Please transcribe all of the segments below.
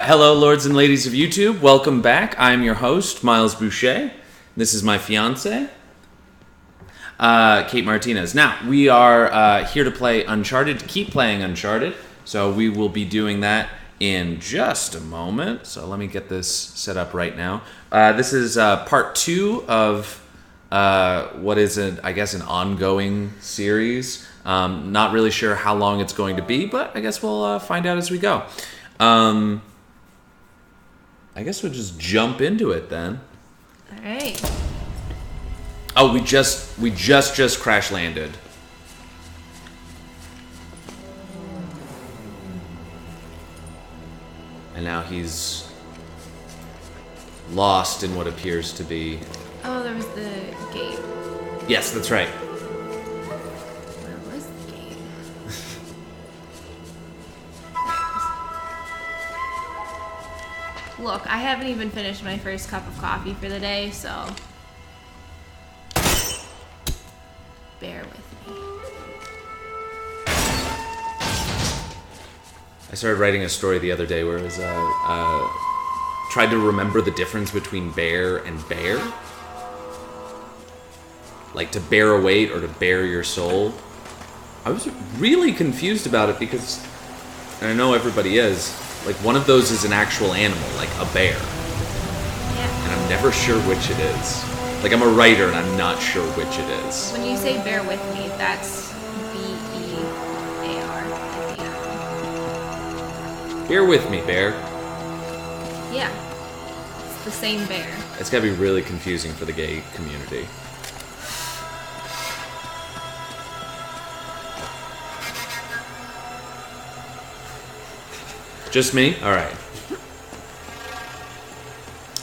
Hello, lords and ladies of YouTube. Welcome back. I'm your host, Miles Boucher. This is my fiance, Kate Martinez. Now, we are here to play Uncharted, to keep playing Uncharted. So we will be doing that in just a moment. So let me get this set up right now. This is part 2 of what is, I guess, an ongoing series. Not really sure how long it's going to be, but I guess we'll find out as we go. I guess we'll just jump into it then. All right. Oh, we just crash landed. And now he's lost in what appears to be... Oh, there was the gate. Yes, that's right. Where was the gate? Look, I haven't even finished my first cup of coffee for the day, so bear with me. I started writing a story the other day where it was tried to remember the difference between bear and bear. Like to bear a weight or to bear your soul. I was really confused about it because, and I know everybody is, like one of those is an actual animal, like a bear. Yeah. And I'm never sure which it is. Like I'm a writer and I'm not sure which it is. When you say bear with me, that's B-E-A-R at the end. Bear with me, bear. Yeah. It's the same bear. It's gotta be really confusing for the gay community. Just me? Alright.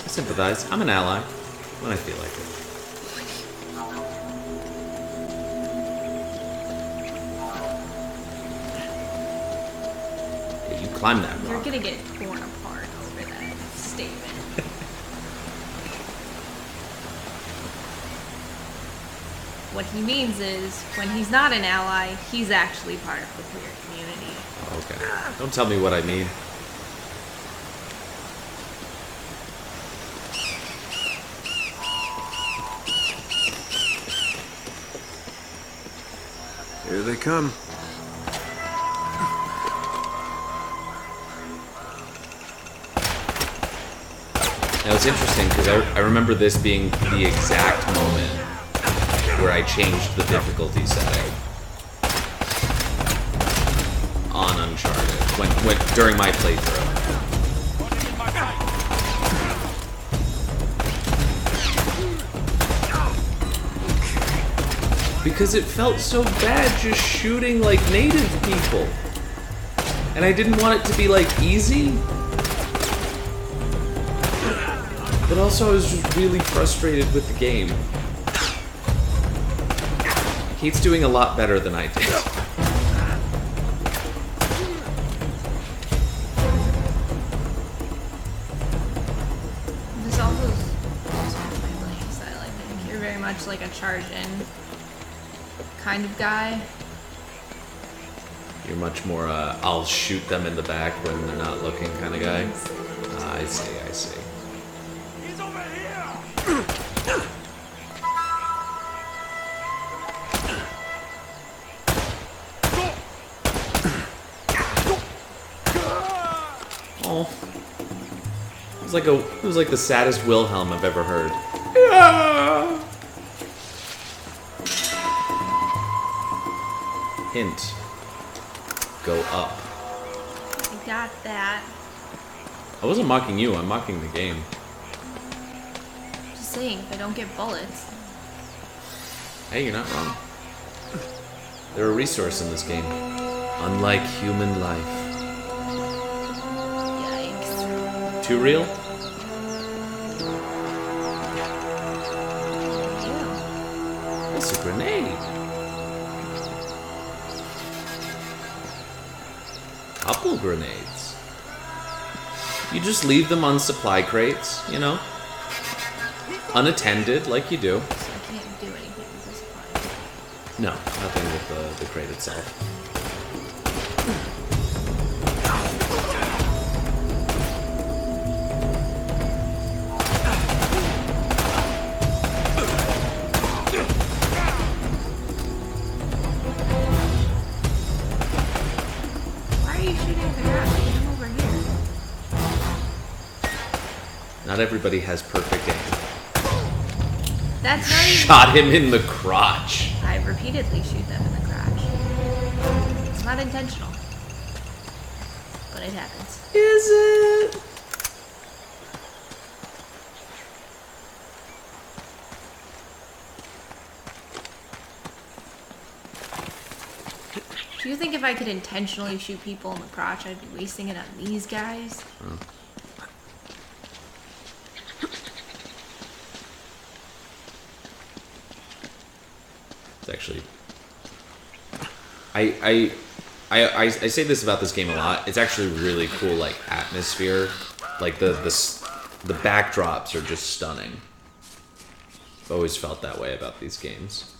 I sympathize. I'm an ally. When I feel like it. Yeah, you climb that rock. You're gonna get torn apart over that statement. What he means is, when he's not an ally, he's actually part of the queer community. Okay. Don't tell me what I mean. Here they come. Now it's interesting because I remember this being the exact moment where I changed the difficulty setting on Uncharted when during my playthrough. Because it felt so bad just shooting like native people. And I didn't want it to be like easy. But also I was just really frustrated with the game. Kate's doing a lot better than I did. This also is one of my play style, I think. You're very much like a charge-in kind of guy. You're much more, I'll shoot them in the back when they're not looking kind of guy. I see, I see. He's over here! Oh. It was like the saddest Wilhelm I've ever heard. Yeah. Hint. Go up. I got that. I wasn't mocking you, I'm mocking the game. Just saying, if I don't get bullets. Hey, you're not wrong. They're a resource in this game. Unlike human life. Yikes. Too real? Yeah. It's a grenade. Couple grenades. You just leave them on supply crates, you know? Unattended, like you do. So I can't do anything with this supply. No, nothing with the crate itself. Not everybody has perfect aim. That's not even... Shot him in the crotch. I repeatedly shoot them in the crotch. It's not intentional. But it happens. Is it? Do you think if I could intentionally shoot people in the crotch, I'd be wasting it on these guys? Oh. It's actually... I say this about this game a lot. It's actually really cool, like, atmosphere. Like, the backdrops are just stunning. I've always felt that way about these games.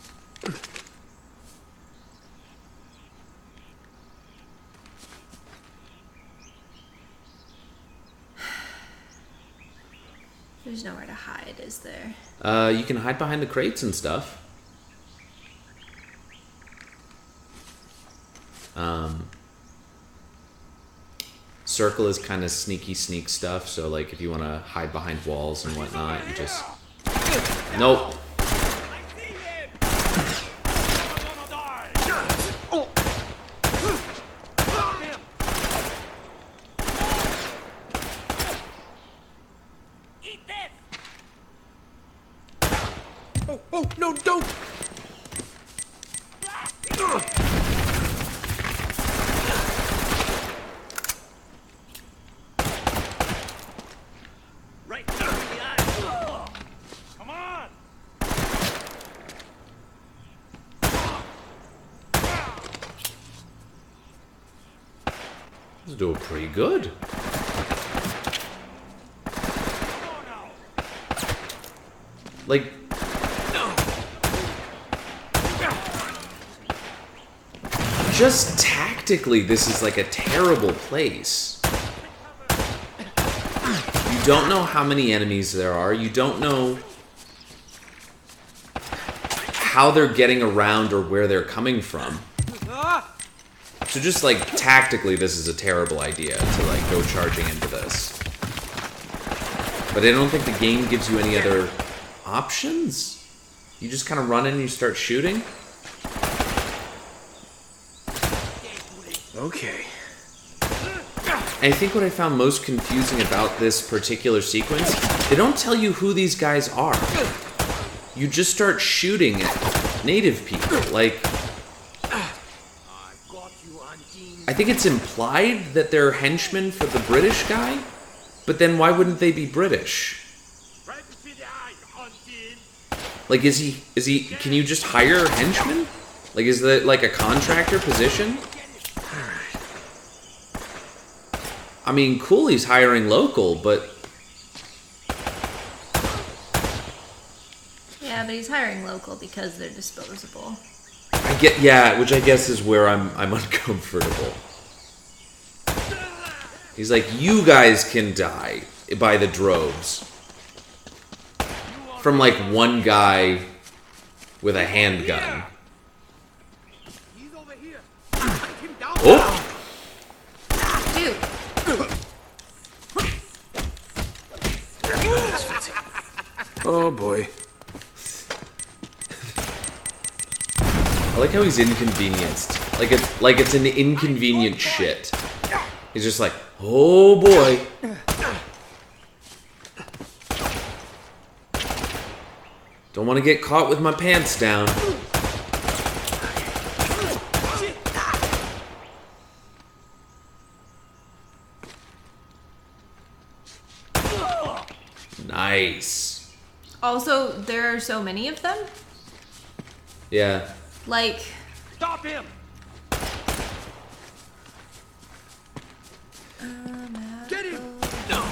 There's nowhere to hide, is there? You can hide behind the crates and stuff. Circle is kind of sneaky sneak stuff, so like if you want to hide behind walls and whatnot, you just... Nope. Oh, no, don't! Right in the eye. Come on! This is doing pretty good. Like... Just tactically, this is like a terrible place. You don't know how many enemies there are. You don't know how they're getting around or where they're coming from. So just like tactically, this is a terrible idea to like go charging into this. But I don't think the game gives you any other options. You just kind of run in and you start shooting. Okay. And I think what I found most confusing about this particular sequence, they don't tell you who these guys are. You just start shooting at native people. Like, I think it's implied that they're henchmen for the British guy, but then why wouldn't they be British? Like, is he, can you just hire henchmen? Like, is that like a contractor position? I mean, cool, he's hiring local, but... Yeah, but he's hiring local because they're disposable. I get, yeah, which I guess is where I'm uncomfortable. He's like, you guys can die by the droves. From like one guy with a handgun. Oh! Dude! Oh boy. I like how he's inconvenienced. Like it's an inconvenient shit. He's just like, oh boy. Don't want to get caught with my pants down. Nice. Also, there are so many of them. Yeah. Like... Stop him! Get him! No.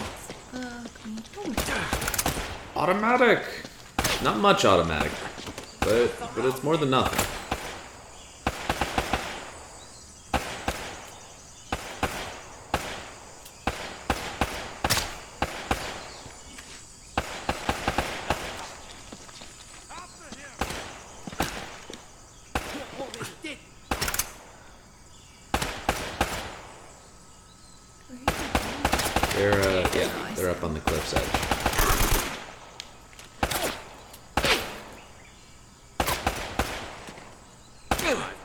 Automatic. Not much automatic, but it's more than nothing. They're up on the cliff's edge.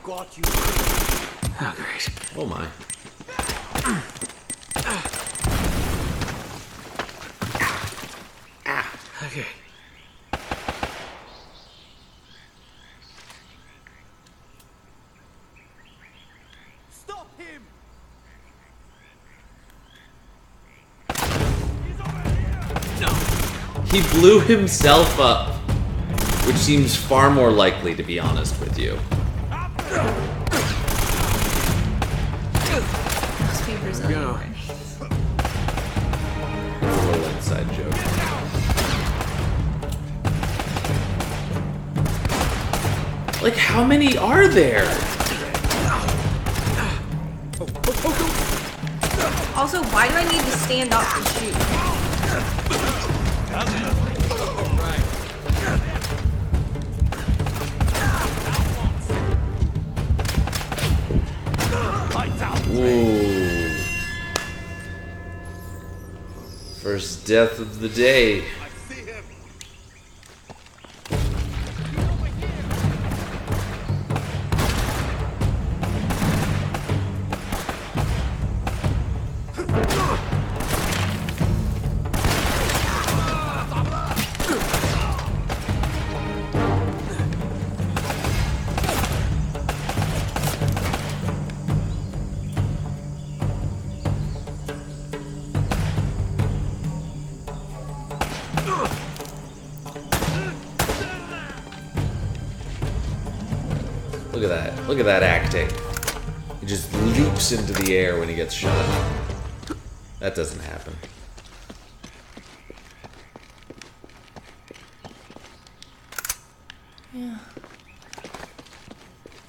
got you. Oh, great. Oh my. Okay. Stop him! He blew himself up, which seems far more likely, to be honest with you. Must be Brazilian Go. grenades. It's a little inside joke. Like, how many are there? Also, why do I need to stand up to shoot? Ooh. First death of the day. I see him. Look at that. Look at that acting. He just leaps into the air when he gets shot. That doesn't happen. Yeah.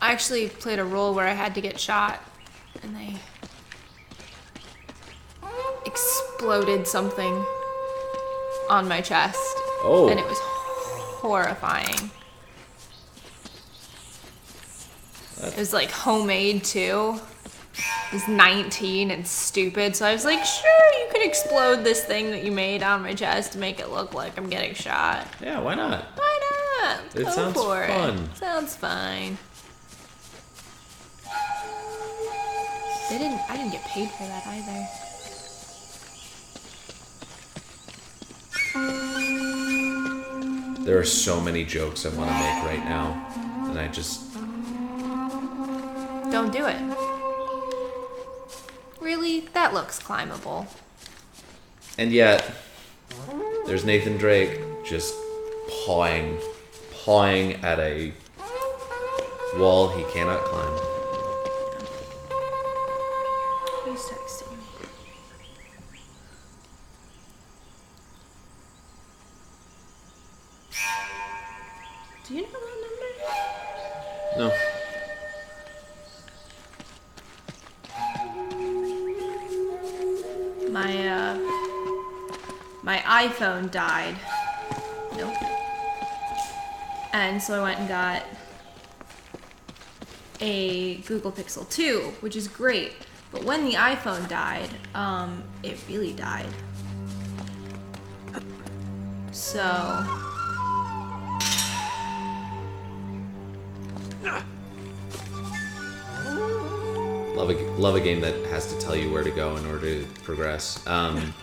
I actually played a role where I had to get shot, and they exploded something on my chest. Oh. And it was horrifying. It was like homemade too. I was 19 and stupid, so I was like, sure, you could explode this thing that you made on my chest to make it look like I'm getting shot. Yeah, why not? Why not? It Go sounds for fun. It. Sounds fine. I didn't get paid for that either. There are so many jokes I want to make right now, and I just... Don't do it. Really? That looks climbable. And yet, there's Nathan Drake just pawing at a wall he cannot climb. Who's texting me? Do you know that number? No. My iPhone died. Nope. And so I went and got a Google Pixel 2, which is great. But when the iPhone died, it really died. So Love a game that has to tell you where to go in order to progress.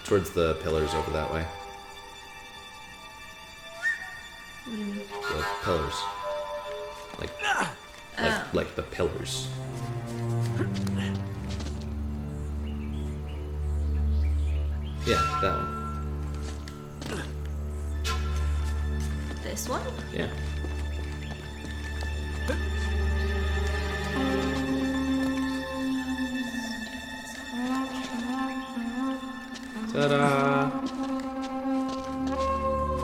Towards the pillars over that way. The pillars. Like the pillars. Yeah, that one. this one? Yeah. Ta-da!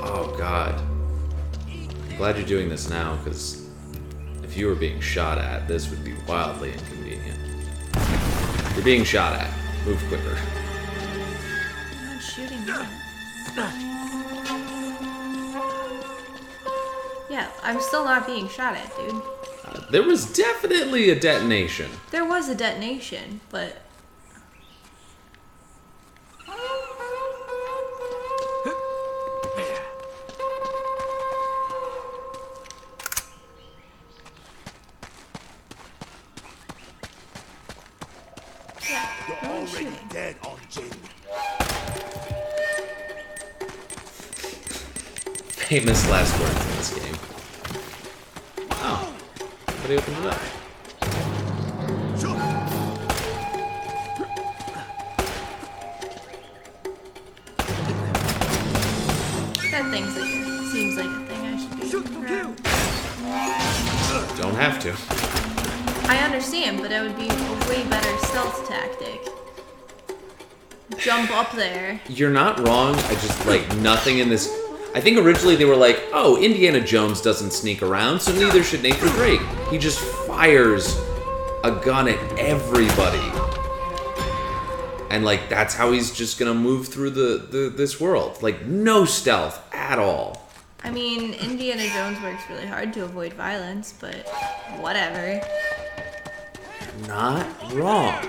Oh god. I'm glad you're doing this now, because if you were being shot at, this would be wildly inconvenient. You're being shot at. Move quicker. I'm shooting them. Yeah, I'm still not being shot at, dude. There was definitely a detonation. There was a detonation, but... famous last words in this game. Oh, somebody opened it up. That seems like a thing I should be around. Don't have to. I understand, but that would be a way better stealth tactic. Jump up there. You're not wrong. I just, like, nothing in this... I think originally they were like, oh, Indiana Jones doesn't sneak around, so neither should Nathan Drake. He just fires a gun at everybody. And, like, that's how he's just gonna move through this world. Like, no stealth at all. I mean, Indiana Jones works really hard to avoid violence, but whatever. Not wrong.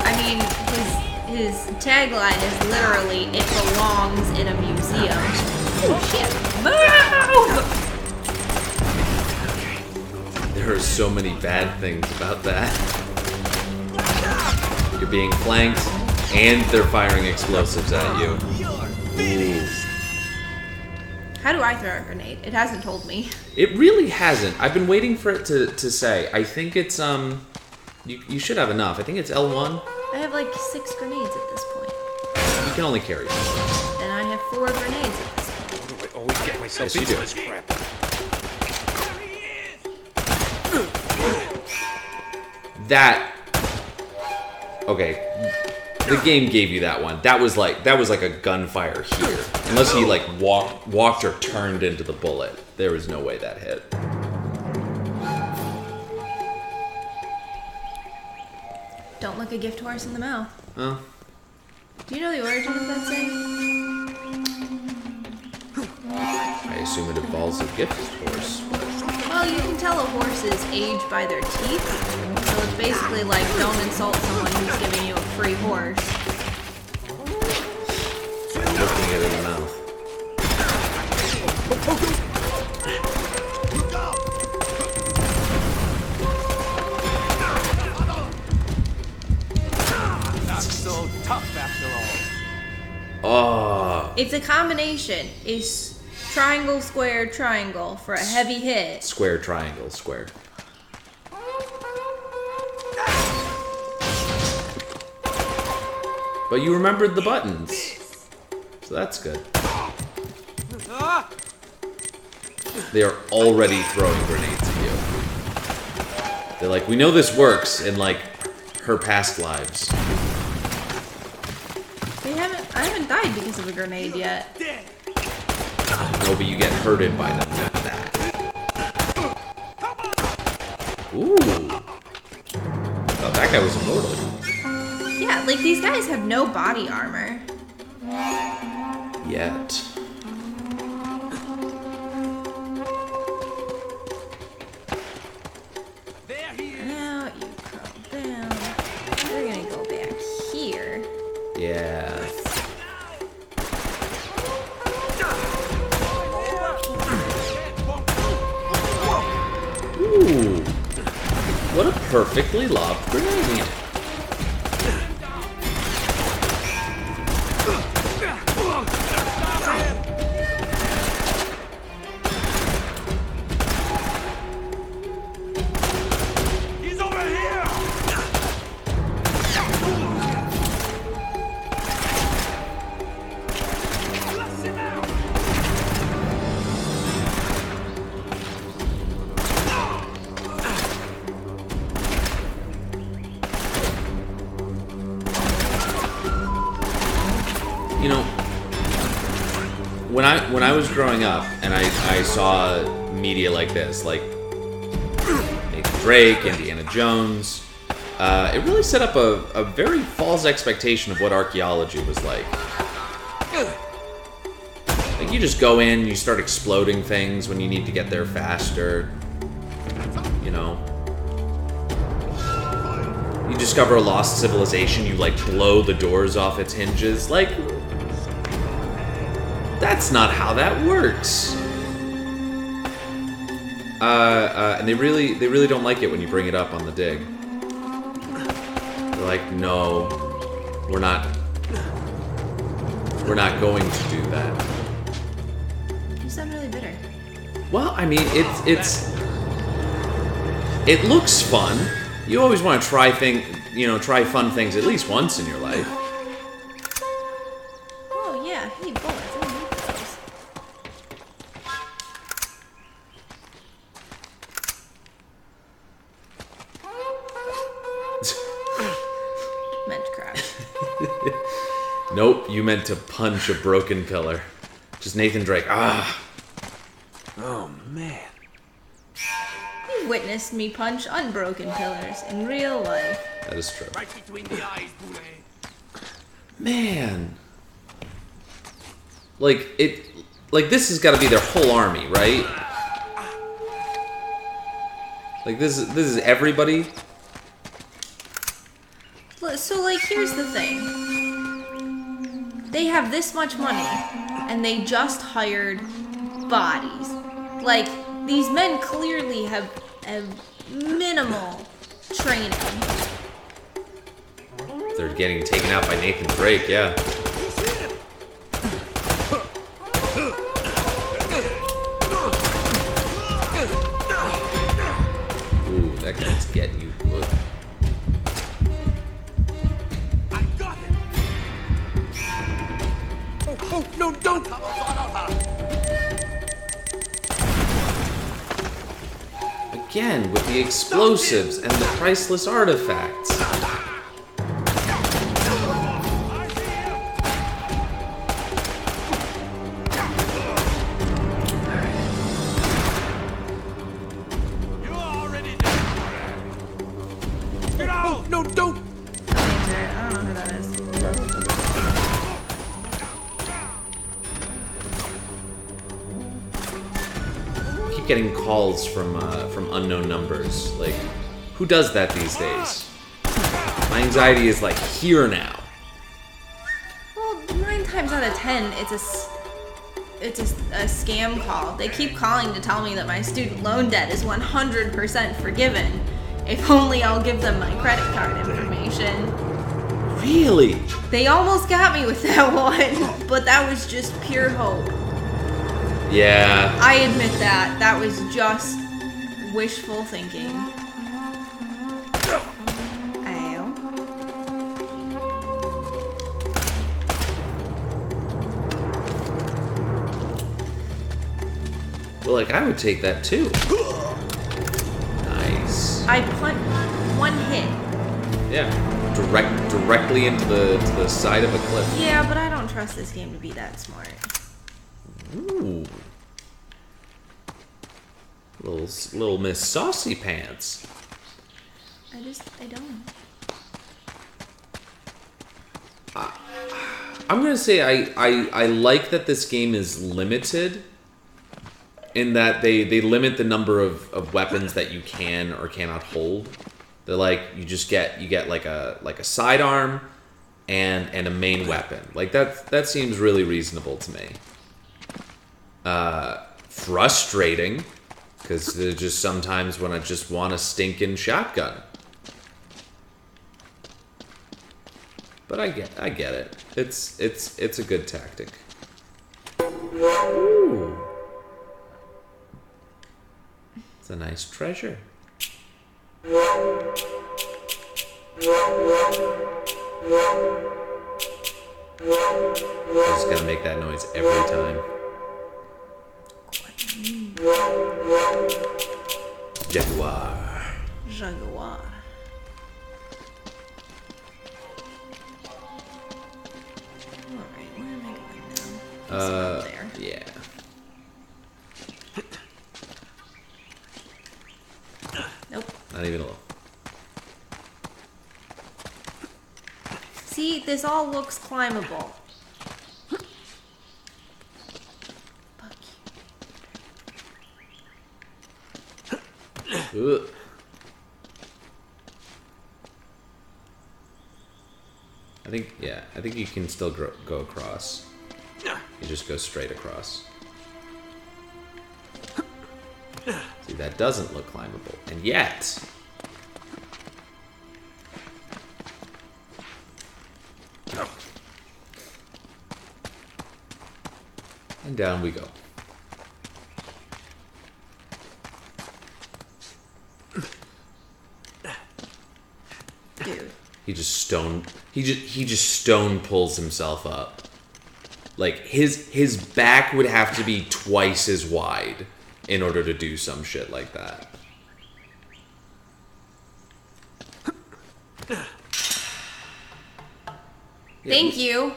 I mean, his tagline is literally, "It belongs in a museum." Oh shit! Move! There are so many bad things about that. You're being flanked, and they're firing explosives at you. Ooh. How do I throw a grenade? It hasn't told me. It really hasn't. I've been waiting for it to say. I think it's, you should have enough. I think it's L1. I have like 6 grenades at this point. You can only carry 4. And I have 4 grenades at this point. How do I always get myself Yes, you into do. this crap? That... Okay. The game gave you that one. That was like a gunfire here. Unless he, like, walked or turned into the bullet. There was no way that hit. Don't look a gift horse in the mouth. Oh. Do you know the origin of that saying? I assume it involves a gift horse. Well, you can tell a horse's age by their teeth. So it's basically like, don't insult someone who's giving you a free horse. Looking it in the mouth. Not so tough after all. Oh. It's a combination. It's triangle, square, triangle for a heavy hit. Square, triangle, square. But you remembered the buttons. So that's good. They are already throwing grenades at you. They're like, we know this works in, like, her past lives. I haven't died because of a grenade yet. No, but you get hurted by them with that. Ooh. Oh, that guy was immortal. Yeah, like these guys have no body armor. Yet. There he is. Now you come down. We're gonna go back here. Yeah. Ooh. What a perfectly lobbed grenade. He's over here. Blast him out. You know, when I was growing up and I saw media like this, like Nathan Drake, Indiana Jones, it really set up a very false expectation of what archaeology was like. Like, you just go in, you start exploding things when you need to get there faster. You know. You discover a lost civilization, you, like, blow the doors off its hinges. Like, that's not how that works. And they really don't like it when you bring it up on the dig. They're They're like, no, we're not going to do that. You sound really bitter. Well, I mean, it looks fun. You always want to try fun things at least once in your life. Oh yeah, hey bullets, I need those. Meant to crash. Nope, you meant to punch a broken pillar. Just Nathan Drake. Ah. Oh, man. You've witnessed me punch unbroken pillars in real life. That is true. Right between the eyes, Boule. Man. Like this has got to be their whole army, right? Like this is everybody. So like here's the thing. They have this much money and they just hired bodies. Like these men clearly have minimal training. They're getting taken out by Nathan Drake, yeah. Ooh, that guy's getting you good. I got him. Oh, no, don't. Again, with the explosives and the priceless artifacts. You're already dead. Get out. No, don't. I don't know who that is. Keep getting calls from unknown numbers. Like, who does that these days? My anxiety is like here now. Well, 9 times out of 10, it's a scam call. They keep calling to tell me that my student loan debt is 100% forgiven. If only I'll give them my credit card information. Really? They almost got me with that one, but that was just pure hope. Yeah. I admit that. That was just wishful thinking. Ow. Well, like, I would take that too. Nice. I punt one hit. Yeah. Directly into the side of a cliff. Yeah, but I don't trust this game to be that smart. Ooh. Little Miss Saucy Pants. I don't. I'm gonna say I like that this game is limited in that they limit the number of weapons that you can or cannot hold. They're like you get like a sidearm and a main weapon. Like that seems really reasonable to me. Frustrating, because there's just sometimes when I just want a stinking shotgun. But I get it. It's a good tactic. Ooh. It's a nice treasure. I'm just gonna make that noise every time. Jaguar. Jaguar. Alright, where am I going now? Up there. Yeah. Nope. Not even a little. See, this all looks climbable. Fuck you. Ugh. I think you can still go across. You just go straight across. See, that doesn't look climbable. And yet... And down we go. Dude. He just stone pulls himself up. Like his back would have to be twice as wide in order to do some shit like that. Thank you.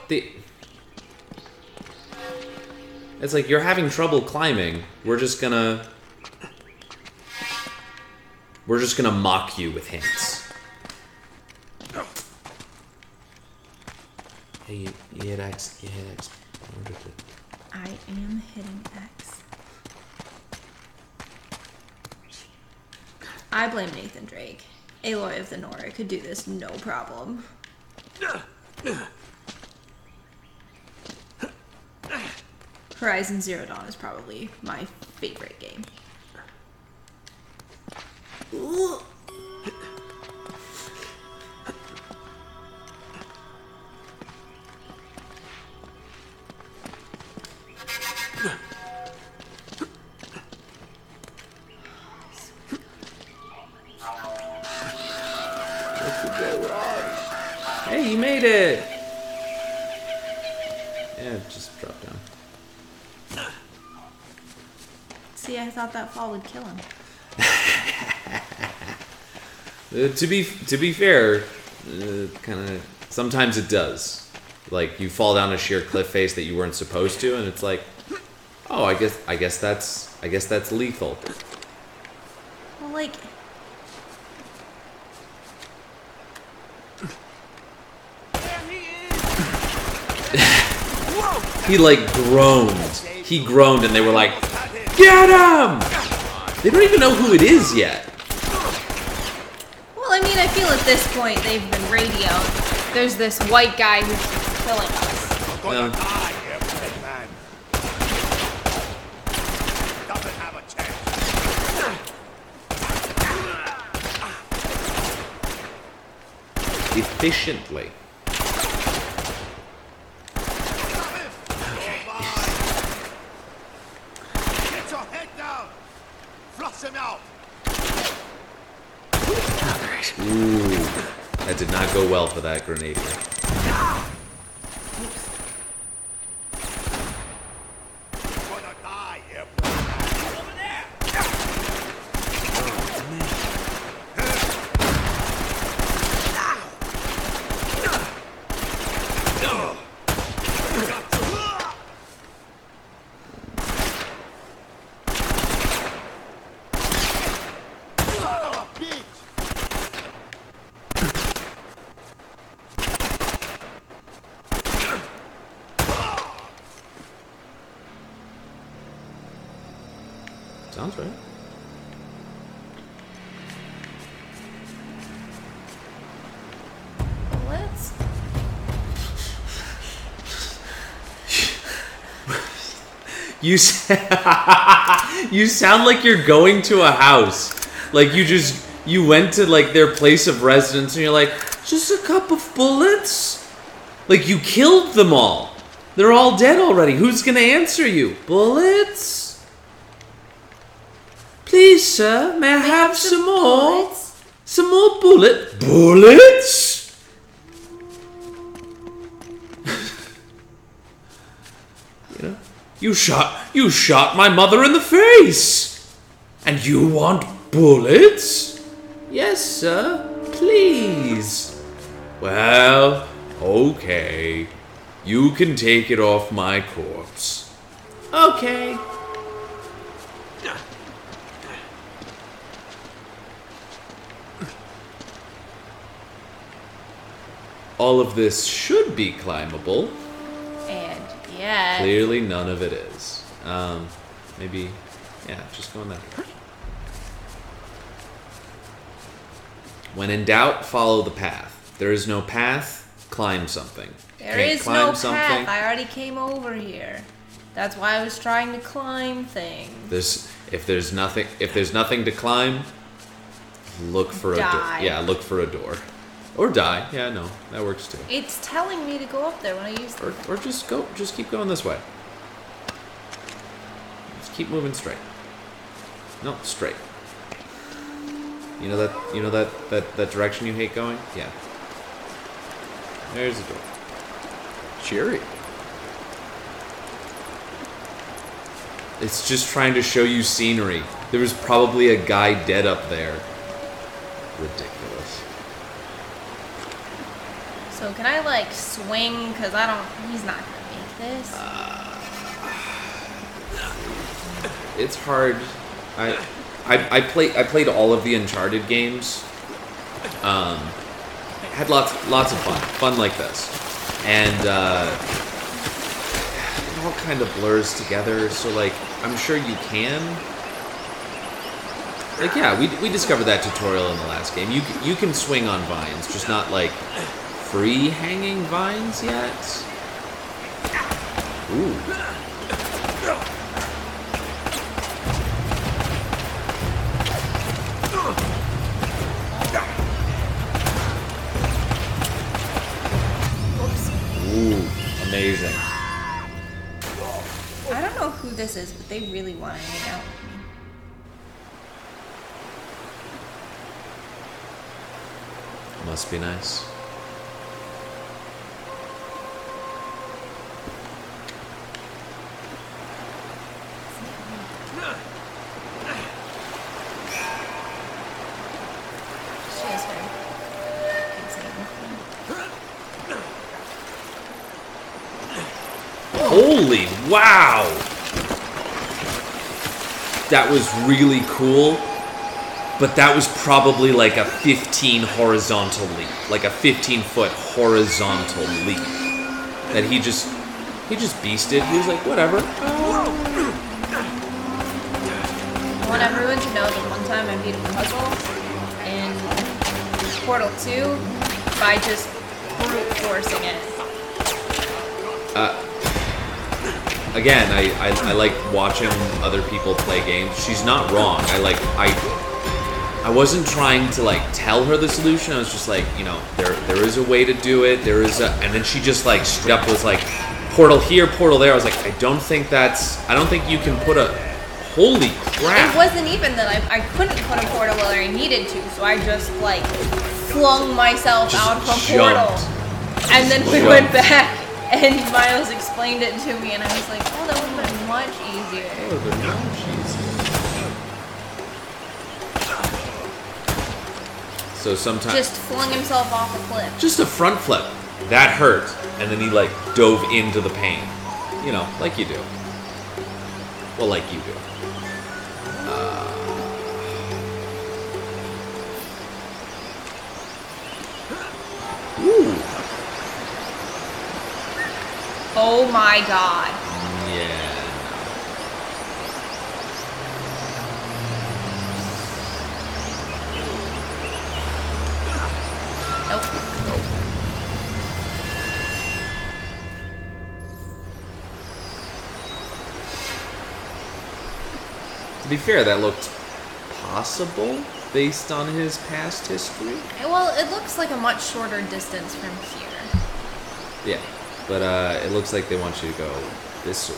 It's like you're having trouble climbing. We're just gonna mock you with hints. Hey, you hit X. You hit X. I am hitting X. I blame Nathan Drake. Aloy of the Nora could do this no problem. Horizon Zero Dawn is probably my favorite game. Ooh. Hey, you made it! Yeah, just drop down. See, I thought that fall would kill him. To be fair, kind of sometimes it does. Like you fall down a sheer cliff face that you weren't supposed to, and it's like, oh, I guess that's lethal. Well, like, He like groaned. He groaned, and they were like, "Get him!" They don't even know who it is yet. well, I mean, I feel at this point they've been radioed. There's this white guy who's killing us. Well, Die here, dead man. Doesn't have a chance. efficiently. Get your head down. Flush him out. Ooh, that did not go well for that grenadier. Gonna die here, over there. Son of a bitch. Sounds right. Let's. You you sound like you're going to a house. Like you went to like their place of residence and you're like, just a cup of bullets? Like you killed them all. They're all dead already. Who's gonna answer you? Bullets? Please, sir, may I have some more? bullets? Some more bullets? You know, you shot my mother in the face, and you want bullets? Yes, sir. Please. Well, okay. You can take it off my corpse. Okay. All of this should be climbable. And yeah. Clearly none of it is. Maybe, yeah, just go in that direction. When in doubt, follow the path. There is no path, climb something. There Can't is climb no something. path. I already came over here. That's why I was trying to climb things. If there's nothing to climb, look for a door. Die. Yeah, look for a door. Or die. Yeah, no, that works too. It's telling me to go up there when I use the Or just keep going this way. keep moving straight. No, straight. You know that direction you hate going? Yeah. There's the door. Cheery. It's just trying to show you scenery. There was probably a guy dead up there. Ridiculous. So can I like swing? Cause he's not gonna make this. It's hard. I played all of the Uncharted games. Had lots of fun like this, and it all kind of blurs together. So like, I'm sure you can. Like, yeah, we discovered that tutorial in the last game. You can swing on vines, just not like free hanging vines yet. Ooh. Ooh, amazing. I don't know who this is, but they really want to hang out with me. Must be nice. She is her. Can't say anything. Holy wow! That was really cool, but that was probably like a 15 horizontal leap, like a 15-foot horizontal leap that he just beasted. He was like, whatever. I want everyone to know that one time I beat a puzzle in Portal 2 by just brute forcing it. Again, I like watching other people play games. She's not wrong. I wasn't trying to like tell her the solution. I was just like, you know, there is a way to do it. And then she just like straight up was like, portal here, portal there. I was like, I don't think you can put a, holy crap. It wasn't even that I couldn't put a portal where I needed to, so I just like flung myself out of a portal. And then we went back and Miles explained it to me and I was like, oh, that would have been much easier. So sometimes Just flung himself off a cliff. just a front flip. That hurt. And then he like dove into the pain. You know, like you do. Well, like you do. Ooh. Oh my god. Yeah. Nope. To be fair, that looked possible based on his past history. Well, it looks like a much shorter distance from here. Yeah, but it looks like they want you to go this way.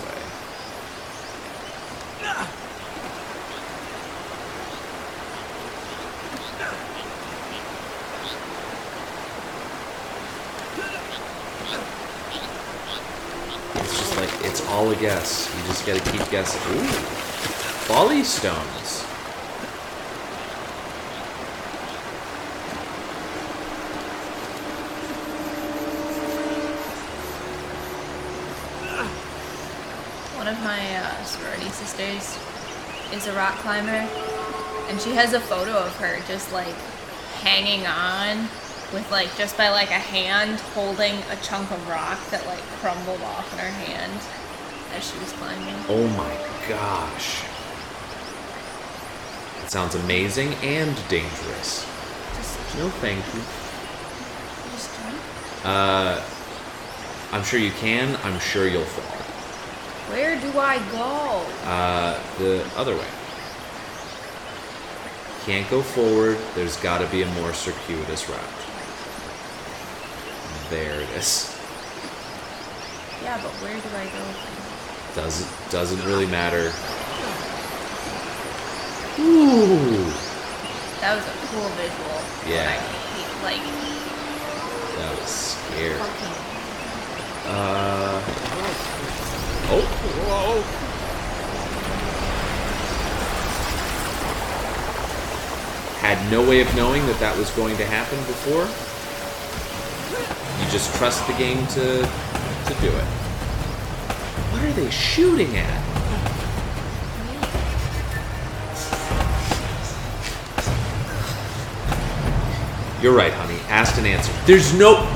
It's just like, it's all a guess. You just gotta keep guessing. Ooh, folly stones. One of my sorority sisters is a rock climber, and she has a photo of her just like hanging on with like just by like a hand holding a chunk of rock that like crumbled off in her hand as she was climbing. Oh my gosh. It sounds amazing and dangerous. Just, No, thank you. just jump. I'm sure you can. I'm sure you'll fall. Where do I go? The other way. Can't go forward. There's got to be a more circuitous route. There it is. Yeah, but where do I go? Doesn't really matter. Ooh. That was a cool visual. Yeah. Like, That was scary. fucking. Oh. Whoa. Had no way of knowing that that was going to happen before. You just trust the game to do it. What are they shooting at? You're right, honey. Asked and answered. There's no...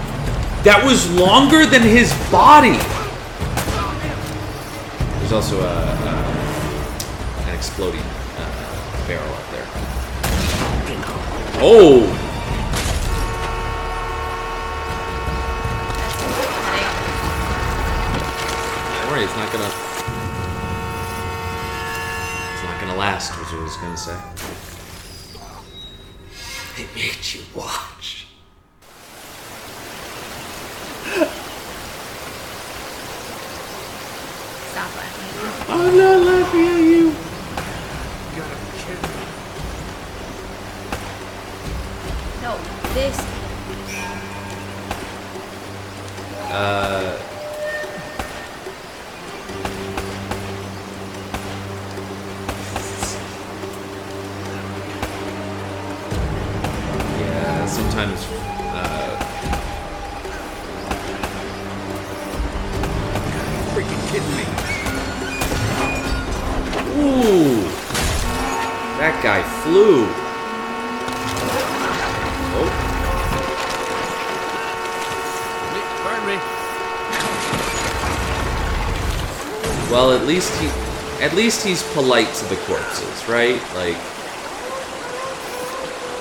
That was longer than his body! There's also an exploding barrel up there. Oh! Don't worry, it's not gonna last, was what I was gonna say. They made you watch. Stop laughing. I'm not laughing at you. You gotta be kidding me. No, this. Yeah, sometimes. Freaking kidding me. Ooh! That guy flew. Oh. Burn me. Well, at least he's polite to the corpses, right? Like,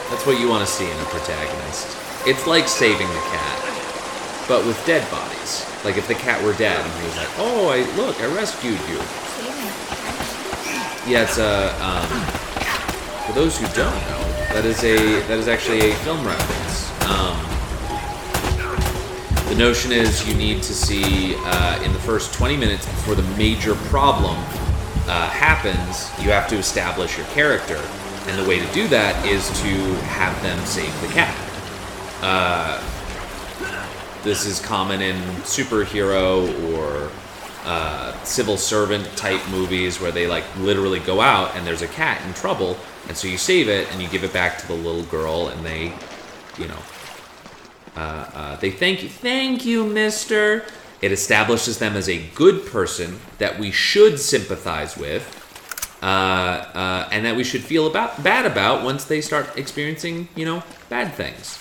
that's what you want to see in a protagonist. It's like saving the cat, but with dead bodies. Like if the cat were dead, and he was like, "Oh, I rescued you." Yeah, it's for those who don't know, that is actually a film reference. The notion is you need to see in the first 20 minutes before the major problem happens, you have to establish your character, and the way to do that is to have them save the cat. This is common in superhero or civil servant type movies where they like literally go out and there's a cat in trouble, and so you save it and you give it back to the little girl, and they, you know, they thank you, mister. It establishes them as a good person that we should sympathize with, and that we should feel bad about once they start experiencing, you know, bad things.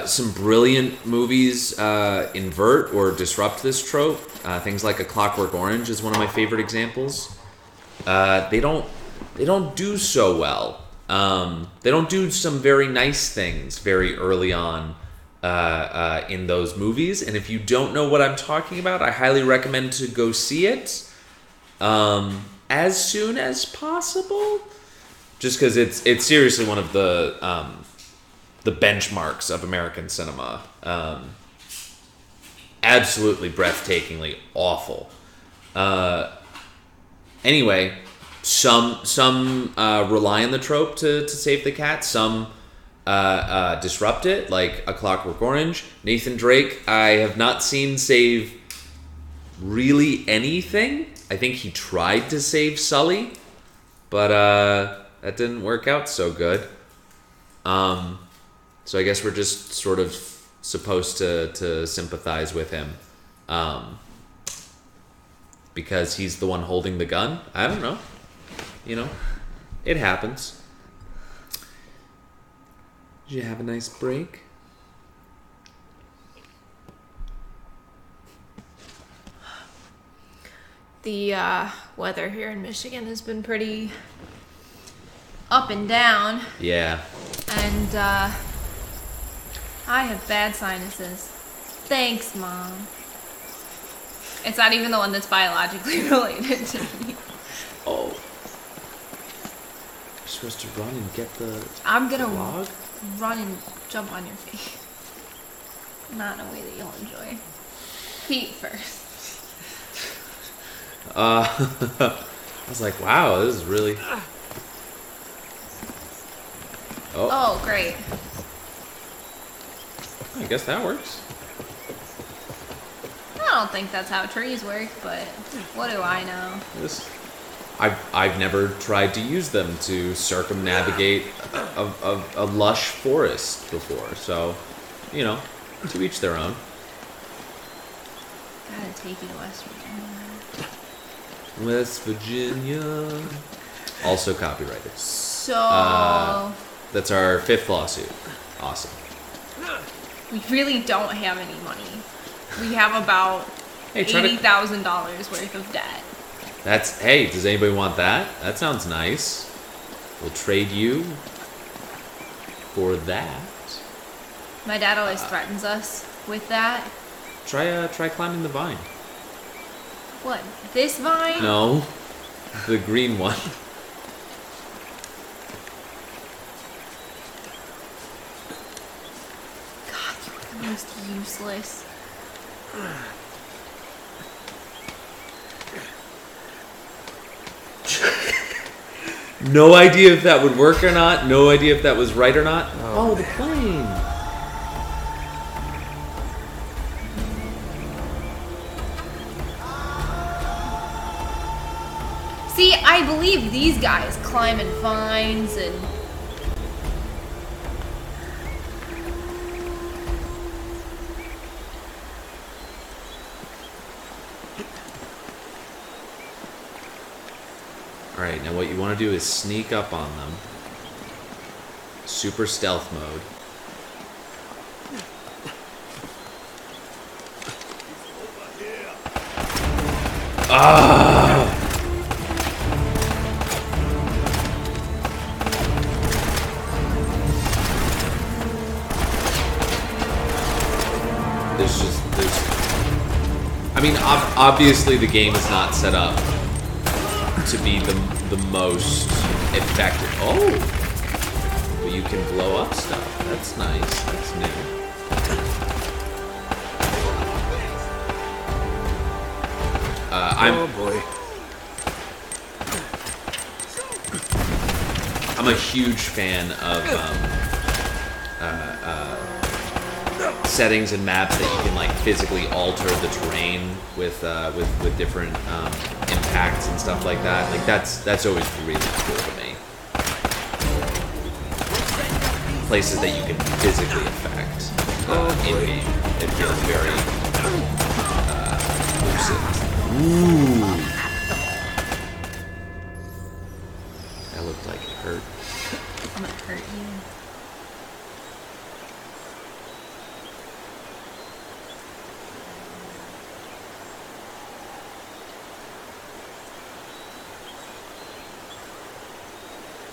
Some brilliant movies invert or disrupt this trope. Things like A Clockwork Orange is one of my favorite examples. They don't do so well. They don't do some very nice things very early on in those movies. And if you don't know what I'm talking about, I highly recommend to go see it as soon as possible. Just because it's seriously one of the benchmarks of American cinema. Absolutely breathtakingly awful. Anyway, some rely on the trope to save the cat. Some disrupt it, like A Clockwork Orange. Nathan Drake, I have not seen save really anything. I think he tried to save Sully, but that didn't work out so good. So I guess we're just sort of supposed to sympathize with him, because he's the one holding the gun. I don't know. You know, it happens. Did you have a nice break? The weather here in Michigan has been pretty up and down. Yeah. And I have bad sinuses. Thanks, Mom. It's not even the one that's biologically related to me. Oh. You're supposed to run and get the I'm gonna log? run and jump on your face. Not in a way that you'll enjoy. Feet first. I was like, wow, this is really... Oh, Oh, great. I guess that works. I don't think that's how trees work, but what do I know? I've never tried to use them to circumnavigate a lush forest before, so you know, to each their own. Gotta take you to West Virginia. West Virginia, also copyrighted. So That's our 5th lawsuit. Awesome. we really don't have any money. We have about Hey, try to. $80,000 worth of debt. Hey, does anybody want that? That sounds nice. We'll trade you for that. My dad always threatens us with that. Try climbing the vine. What? This vine? No, the green one. God, you are the most useless. No idea if that would work or not. No idea if that was right or not. Oh, the plane. See, I believe these guys climbing vines and... Alright, now what you want to do is sneak up on them. Super stealth mode. Ah! I mean, obviously the game is not set up to be the most effective. Oh! But you can blow up stuff. That's nice. That's new. Oh boy. I'm a huge fan of settings and maps that you can like physically alter the terrain with different impacts and stuff like that. Like that's always really cool to me. Places that you can physically affect in game. It feels very lucid. Ooh, that looked like it hurt. I'm gonna hurt you.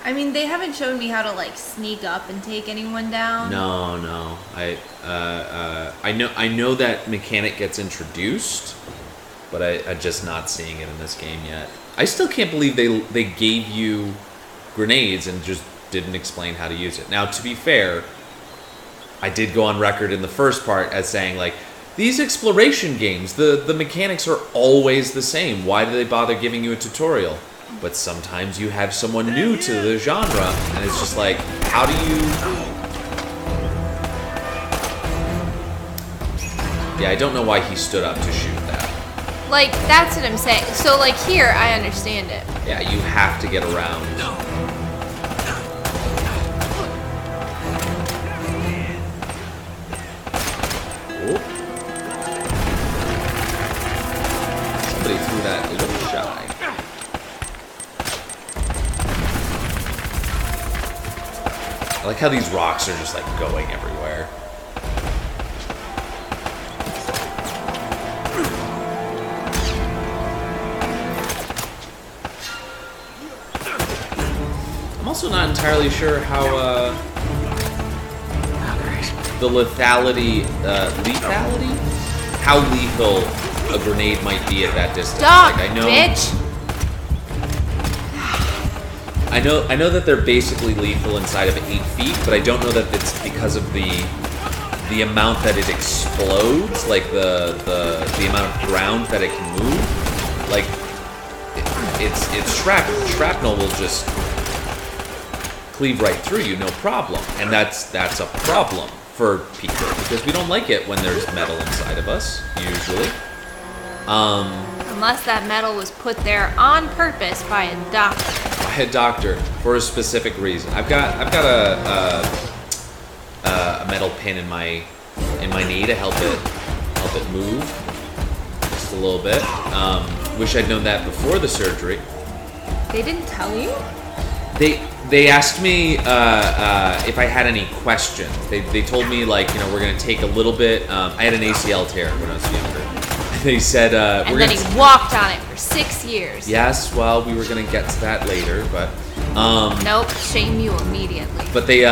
I mean, they haven't shown me how to like sneak up and take anyone down. No. I know that mechanic gets introduced, but I'm just not seeing it in this game yet. I still can't believe they gave you grenades and just didn't explain how to use it. Now, to be fair, I did go on record in the first part as saying like, these exploration games, the mechanics are always the same. Why do they bother giving you a tutorial? But sometimes you have someone new to the genre, and it's just like, how do you... Yeah, I don't know why he stood up to shoot that. Like, that's what I'm saying. So, like, here, I understand it. Yeah, you have to get around. Oh. Somebody threw that a little shy. I like how these rocks are just like going everywhere. I'm also not entirely sure how the lethality, how lethal a grenade might be at that distance. Stop, like, I know, bitch! I know that they're basically lethal inside of 8 feet, but I don't know that it's because of the amount that it explodes, like the amount of ground that it can move. Like it's shrapnel. Shrapnel will just cleave right through you, no problem. And that's a problem for people because we don't like it when there's metal inside of us, usually. Unless that metal was put there on purpose by a doctor. By a doctor for a specific reason. I've got a metal pin in my knee to help it move just a little bit. Wish I'd known that before the surgery. They didn't tell you? They asked me if I had any questions. They told me, like, you know, we're gonna take a little bit. I had an ACL tear when I was younger. They said and then he walked on it for 6 years. Yes, well, we were gonna get to that later, but nope, shame you immediately. But they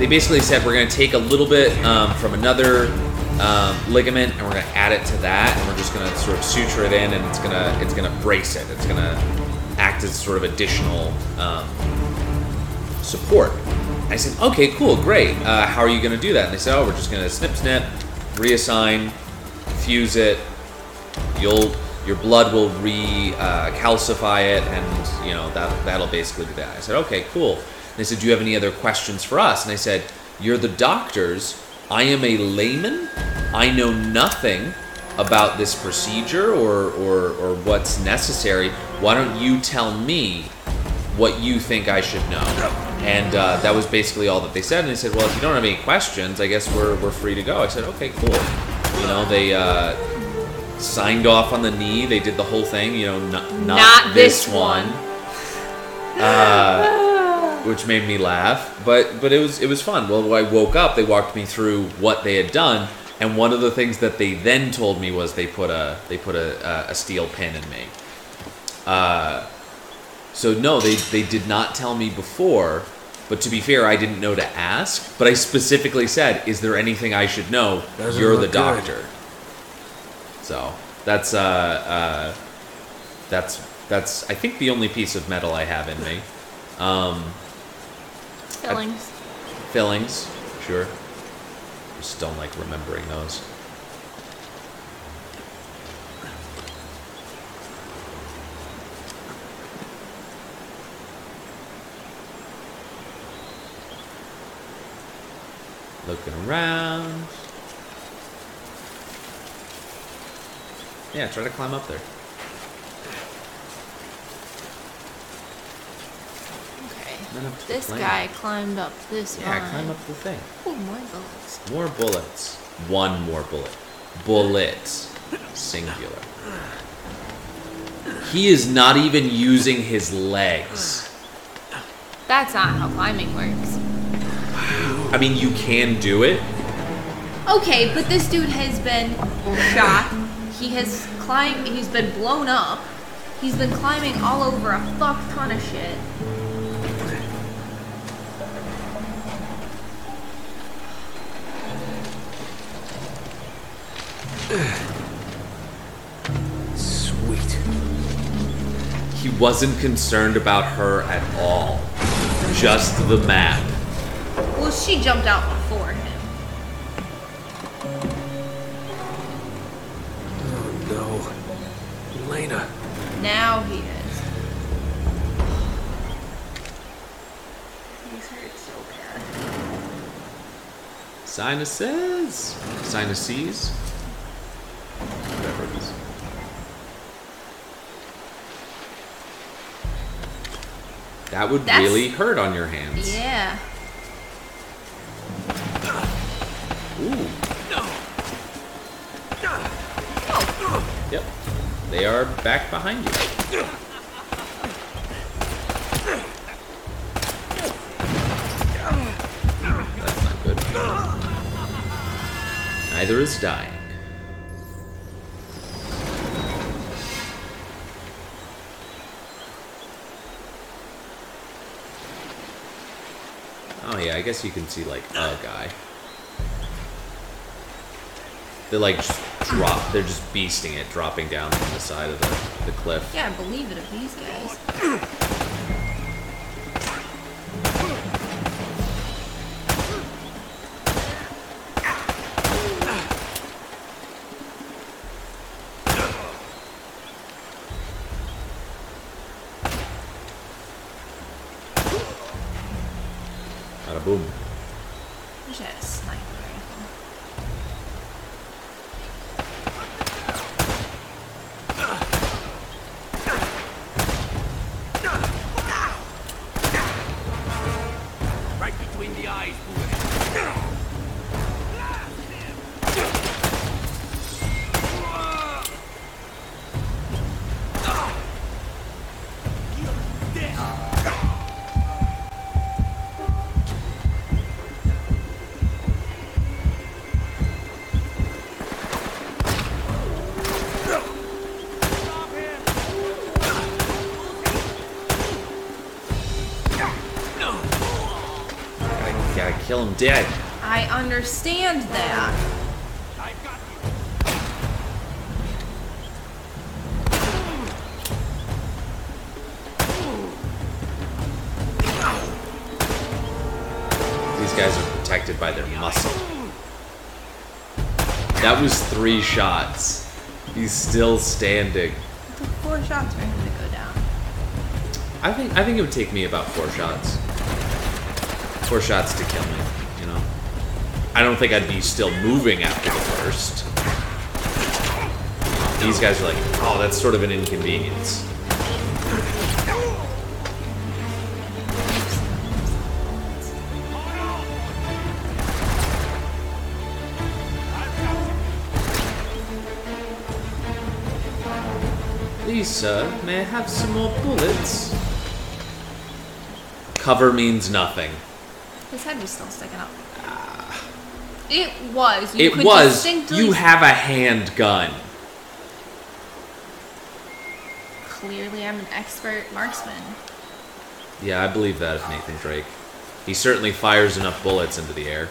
basically said we're gonna take a little bit from another ligament and we're gonna add it to that, and we're just gonna sort of suture it in, and it's gonna brace it. It's gonna act as sort of additional support. I said, okay, cool, great. How are you gonna do that? And they said, oh, we're just gonna snip, reassign, fuse it. Your blood will calcify it, and you know that'll basically do that. I said, okay, cool. And they said, do you have any other questions for us? And I said, you're the doctors. I am a layman. I know nothing about this procedure or what's necessary. Why don't you tell me what you think I should know? And that was basically all that they said. And they said, well, if you don't have any questions, I guess we're free to go. I said, okay, cool. You know, they signed off on the knee. They did the whole thing. You know, not this one. Which made me laugh, but it was fun. Well, when I woke up, they walked me through what they had done, and one of the things that they then told me was they put a steel pin in me. So no, they did not tell me before. But to be fair, I didn't know to ask. But I specifically said, "Is there anything I should know? You're the doctor." So that's I think the only piece of metal I have in me. Fillings. Fillings, sure. Just don't like remembering those. Looking around. Yeah, try to climb up there. This guy climbed up this line. Yeah, climb up the thing. Oh, more bullets. More bullets. One more bullet. Bullets. Singular. He is not even using his legs. That's not how climbing works. I mean, you can do it. Okay, but this dude has been shot. He has climbed. He's been blown up. He's been climbing all over a fuck ton of shit. Sweet. He wasn't concerned about her at all. Just the map. Well, she jumped out before him. Oh no. Elena. Now he is. He's hurt so bad. Sinuses. Sinuses. Whatever it is. That would really hurt on your hands. Yeah. Ooh. Yep. They are back behind you. That's not good. Neither is dying. Oh yeah, I guess you can see like a guy. They like just drop. They're just beasting it, dropping down from the side of the cliff. Yeah, I believe it of these guys. wish I had a sniper rifle. Right between the eyes, boy. Gotta kill him dead. I understand that. I got These guys are protected by their muscle. That was 3 shots. He's still standing. It took 4 shots for him to go down. I think it would take me about 4 shots. 4 shots to kill me, you know. I don't think I'd be still moving after the first. These guys are like, oh, that's sort of an inconvenience. Please, sir, may I have some more bullets? Cover means nothing. His head was still sticking up. It was. It could was. distinctly- You have a handgun. Clearly, I'm an expert marksman. Yeah, I believe that of Nathan Drake. He certainly fires enough bullets into the air.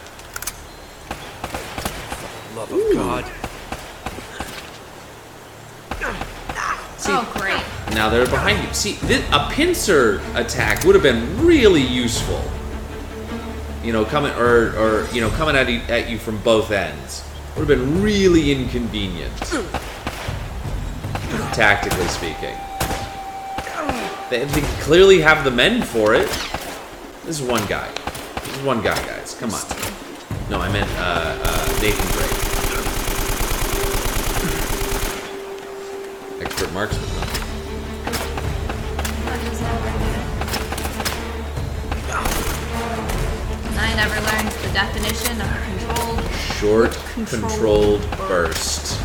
Love of God. See, Oh, great. now they're behind you. See, a pincer attack would have been really useful. You know, coming coming at you from both ends would have been really inconvenient, tactically speaking. They clearly have the men for it. This is one guy. This is one guy, guys. Come on. No, I meant Nathan Drake. Expert marksman. Huh? I never learned the definition of a controlled Short, controlled burst.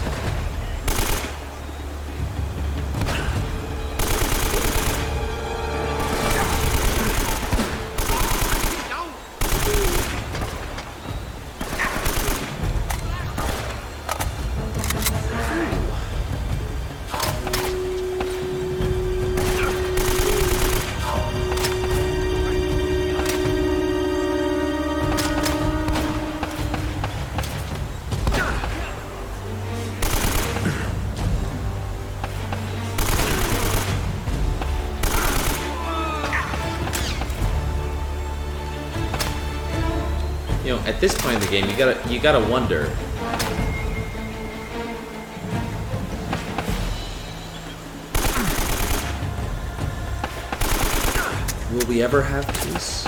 You know, at this point in the game, you gotta wonder. Will we ever have peace?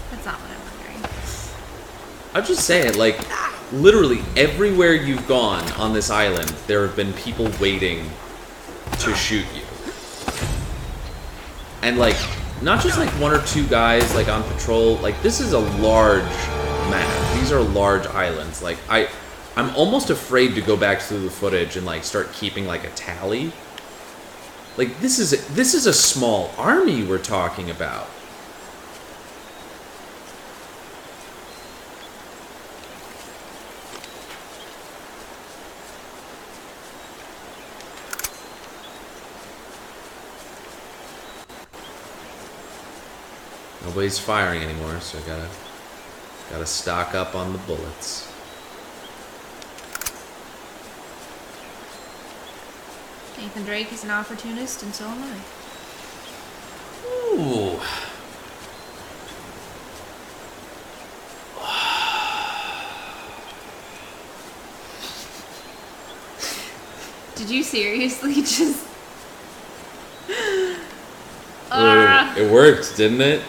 That's not what I'm wondering. I'll just say it, like, literally everywhere you've gone on this island, there have been people waiting to shoot you. And, like, not just, like, 1 or 2 guys, like, on patrol. Like, this is a large map. These are large islands. Like, I'm almost afraid to go back through the footage and, like, start keeping, like, a tally. Like, this is a small army we're talking about. Nobody's firing anymore, so I gotta stock up on the bullets. Nathan Drake is an opportunist, and so am I. Ooh. Did you seriously just... It worked, didn't it?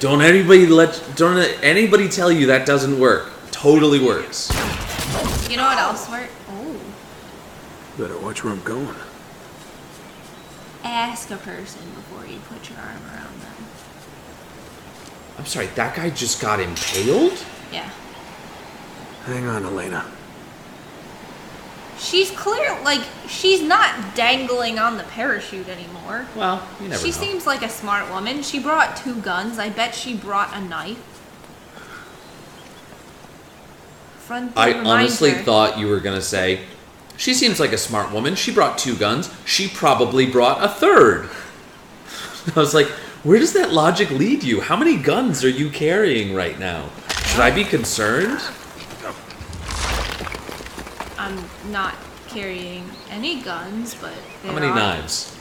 Don't anybody tell you that doesn't work. Totally works. You know what else works? Oh. Better watch where I'm going. Ask a person before you put your arm around them. I'm sorry, that guy just got impaled? Yeah. Hang on, Elena. She's clear, like, she's not dangling on the parachute anymore. Well, you never know. She seems like a smart woman. She brought 2 guns. I bet she brought a knife. I honestly thought you were going to say, she seems like a smart woman. She brought 2 guns. She probably brought a 3rd. I was like, where does that logic lead you? How many guns are you carrying right now? Should I be concerned? I'm not carrying any guns, but how many knives?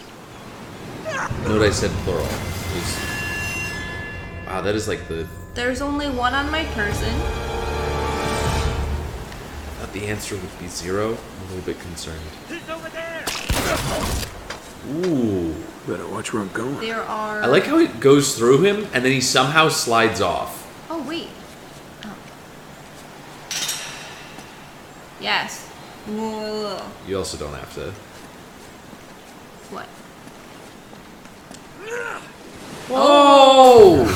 Note I said plural. Wow, that is like the... There's only 1 on my person. I thought the answer would be 0. I'm a little bit concerned. He's over there. Ooh. Better watch where I'm going. There are... I like how it goes through him, and then he somehow slides off. Oh, wait. Oh. Yes. Whoa. You also don't have to... What? Oh!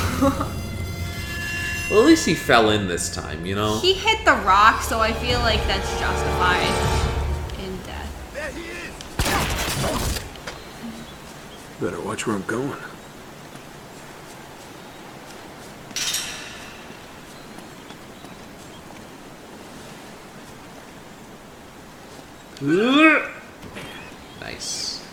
Well, at least he fell in this time, you know? He hit the rock, so I feel like that's justified in death. There he is. Better watch where I'm going. Nice.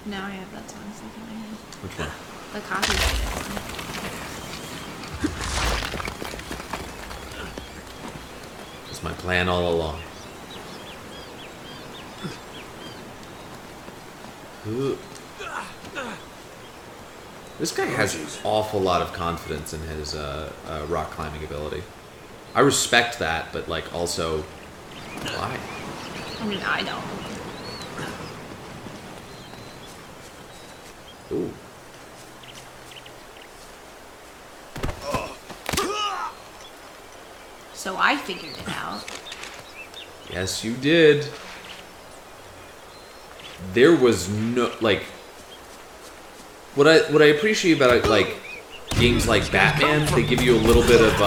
Now I have that song stuck in my head. Which one? The copyrighted one. That's my plan all along. This guy has an awful lot of confidence in his rock climbing ability. I respect that, but like also, why? I mean, I don't. Ooh. So I figured it out. Yes, you did. There was no like. What I appreciate about like games like Batman, they give you a little bit of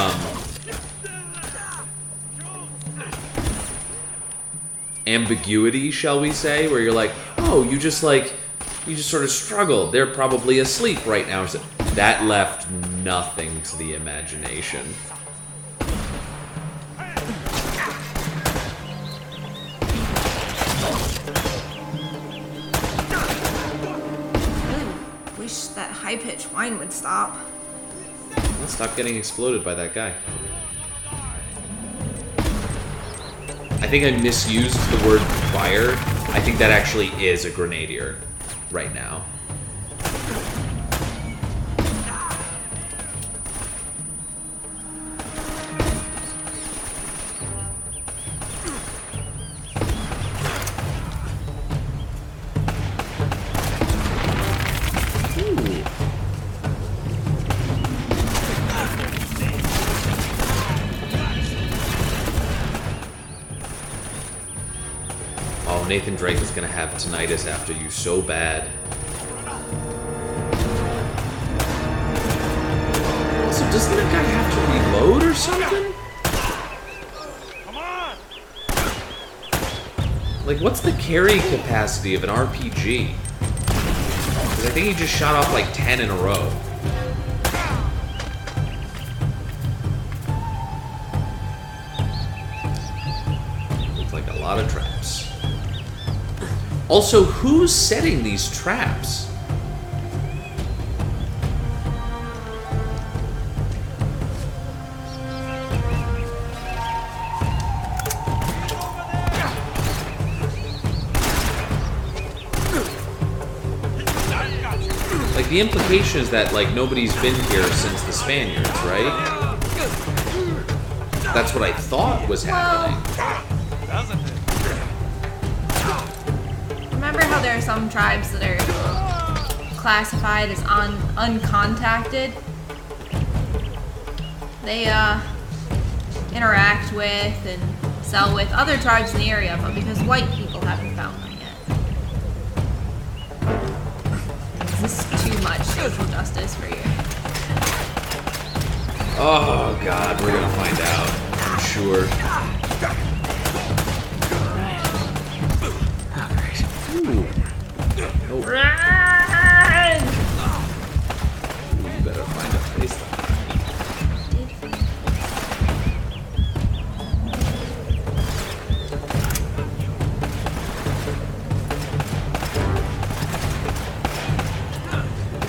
ambiguity, shall we say, where you're like, oh, you just sort of struggled. They're probably asleep right now. So that left nothing to the imagination. Wish that high-pitched whine would stop. Let's stop getting exploded by that guy. I think I misused the word fire. I think that actually is a grenadier right now. Nathan Drake is gonna have tinnitus after you so bad. Also, doesn't that guy have to reload or something? Come on. Like, what's the carry capacity of an RPG? Because I think he just shot off like 10 in a row. Looks like a lot of traps. Also, who's setting these traps? Like, the implication is that, like, nobody's been here since the Spaniards, right? That's what I thought was happening. Doesn't it? Remember how there are some tribes that are classified as uncontacted. They interact with and sell with other tribes in the area, but because white people haven't found them yet. Is this too much social justice for you? Oh god, we're gonna find out. I'm sure. Oh. Run! You better find a place.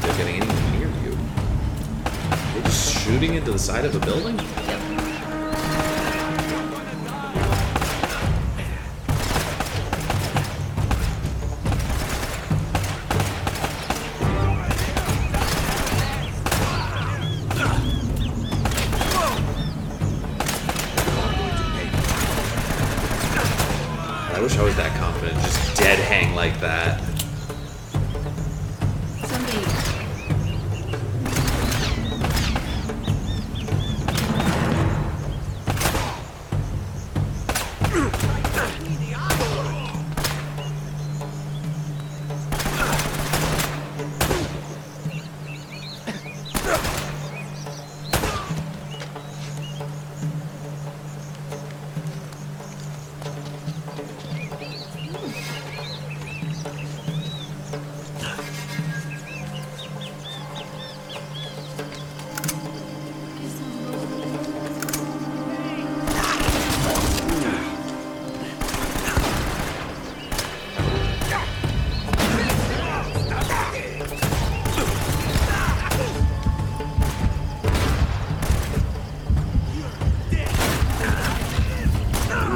They're getting anywhere near you. They're just shooting into the side of a building? I wish I was that confident, just dead hang like that. Somebody.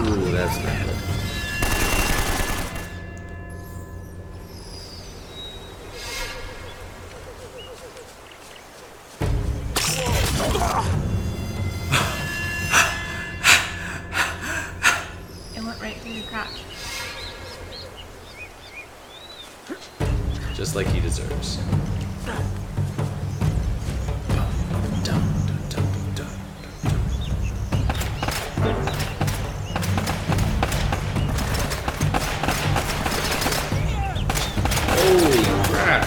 Ooh, that's not good. It went right through your crotch. Just like he deserves. Holy crap!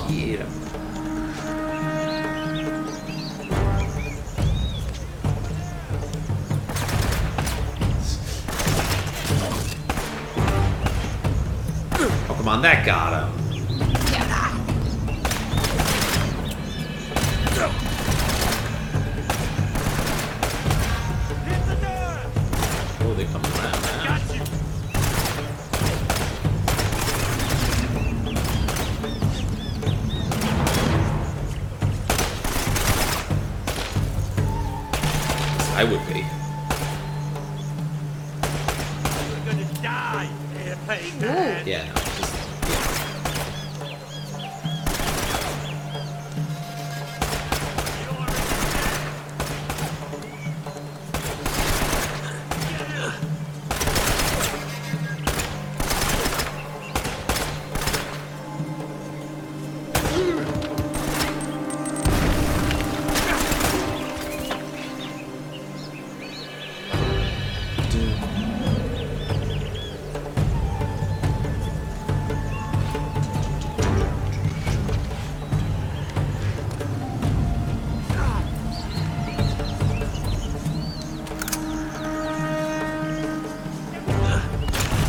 Get him. Oh, come on, that got him. Yeah. Oh, they come around now. Got you. I would be. You're gonna die. Hey, man. Yeah, no, just,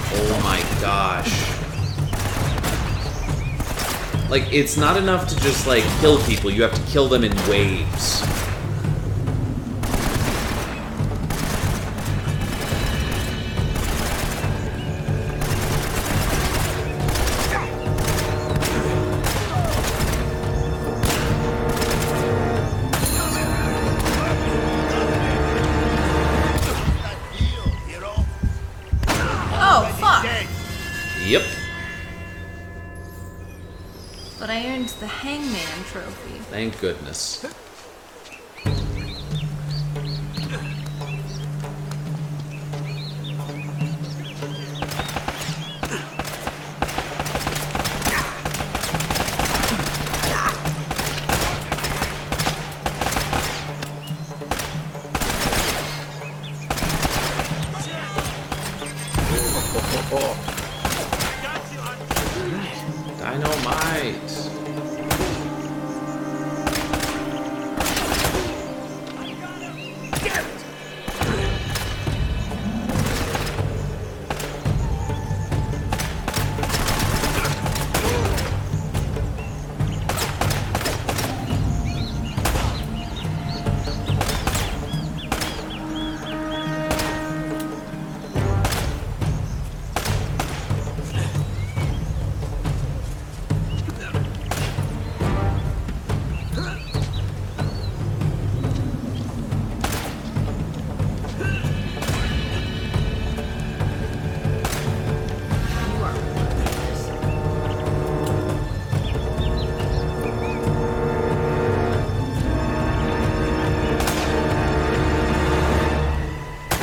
oh my gosh. Like, it's not enough to just, like, kill people. You have to kill them in waves. Spider-Man trophy. Thank goodness. Dynamite. You are worthless.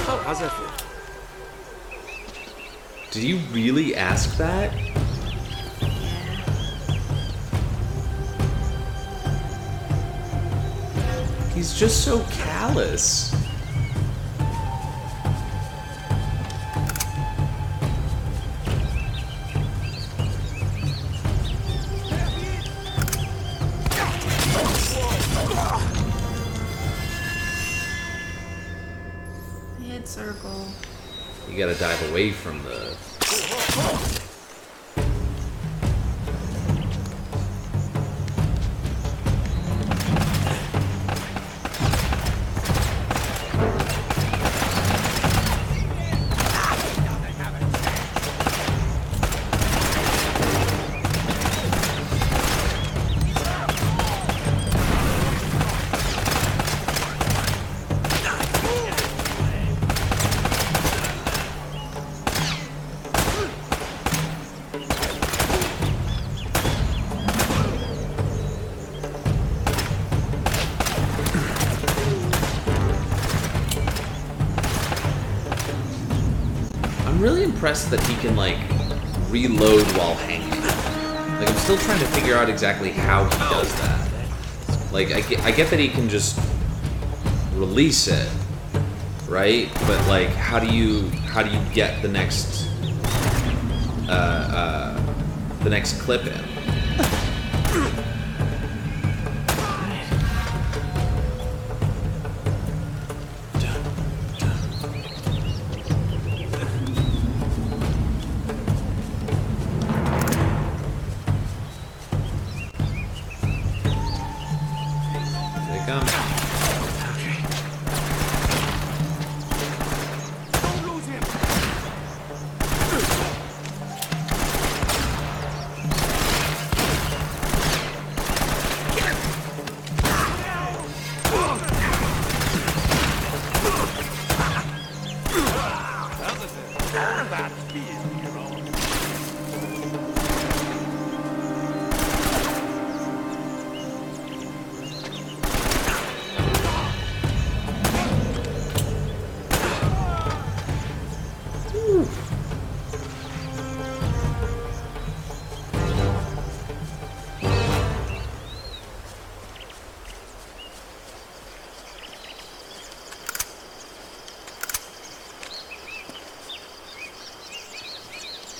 Oh, how's that feel? Did you really ask that? He's just so callous. Hit circle. You gotta dive away from the... I'm really impressed that he can, like, reload while hanging. Like, I'm still trying to figure out exactly how he does that. Like, I get that he can just release it, right? But, like, how do you get the next clip in? They come. Don't lose him. That speed, hero.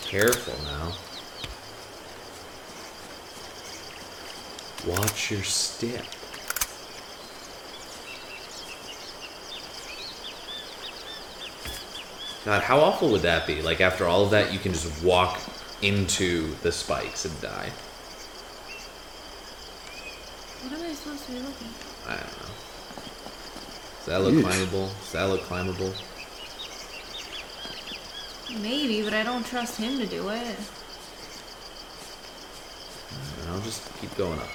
Careful now. Watch your step. God, how awful would that be? Like, after all of that, you can just walk into the spikes and die. What am I supposed to be looking at? I don't know. Does that look Yes. climbable? Does that look climbable? Maybe, but I don't trust him to do it. And I'll just keep going up.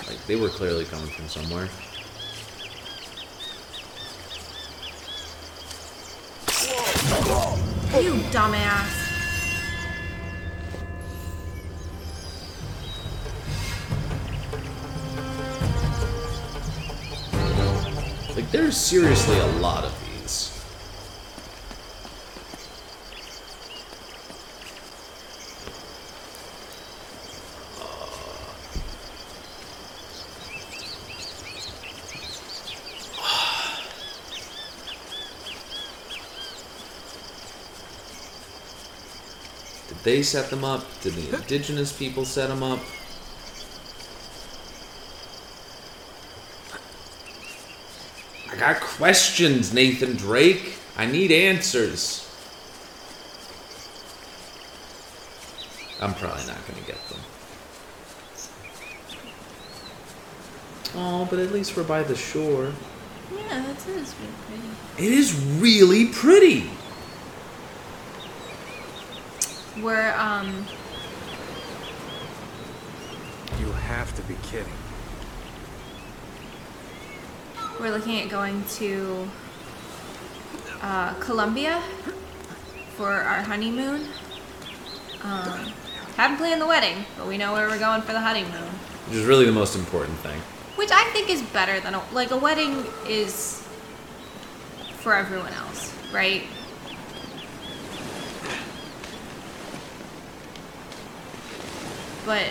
Like, they were clearly coming from somewhere. You dumbass. There's seriously a lot of these. Did they set them up? Did the indigenous people set them up? I got questions, Nathan Drake. I need answers. I'm probably not going to get them. Oh, but at least we're by the shore. Yeah, that is really pretty. It is really pretty. We're, You have to be kidding. we're looking at going to, Colombia for our honeymoon. Haven't planned the wedding, but we know where we're going for the honeymoon. Which is really the most important thing. Which I think is better than, a wedding is for everyone else, right? But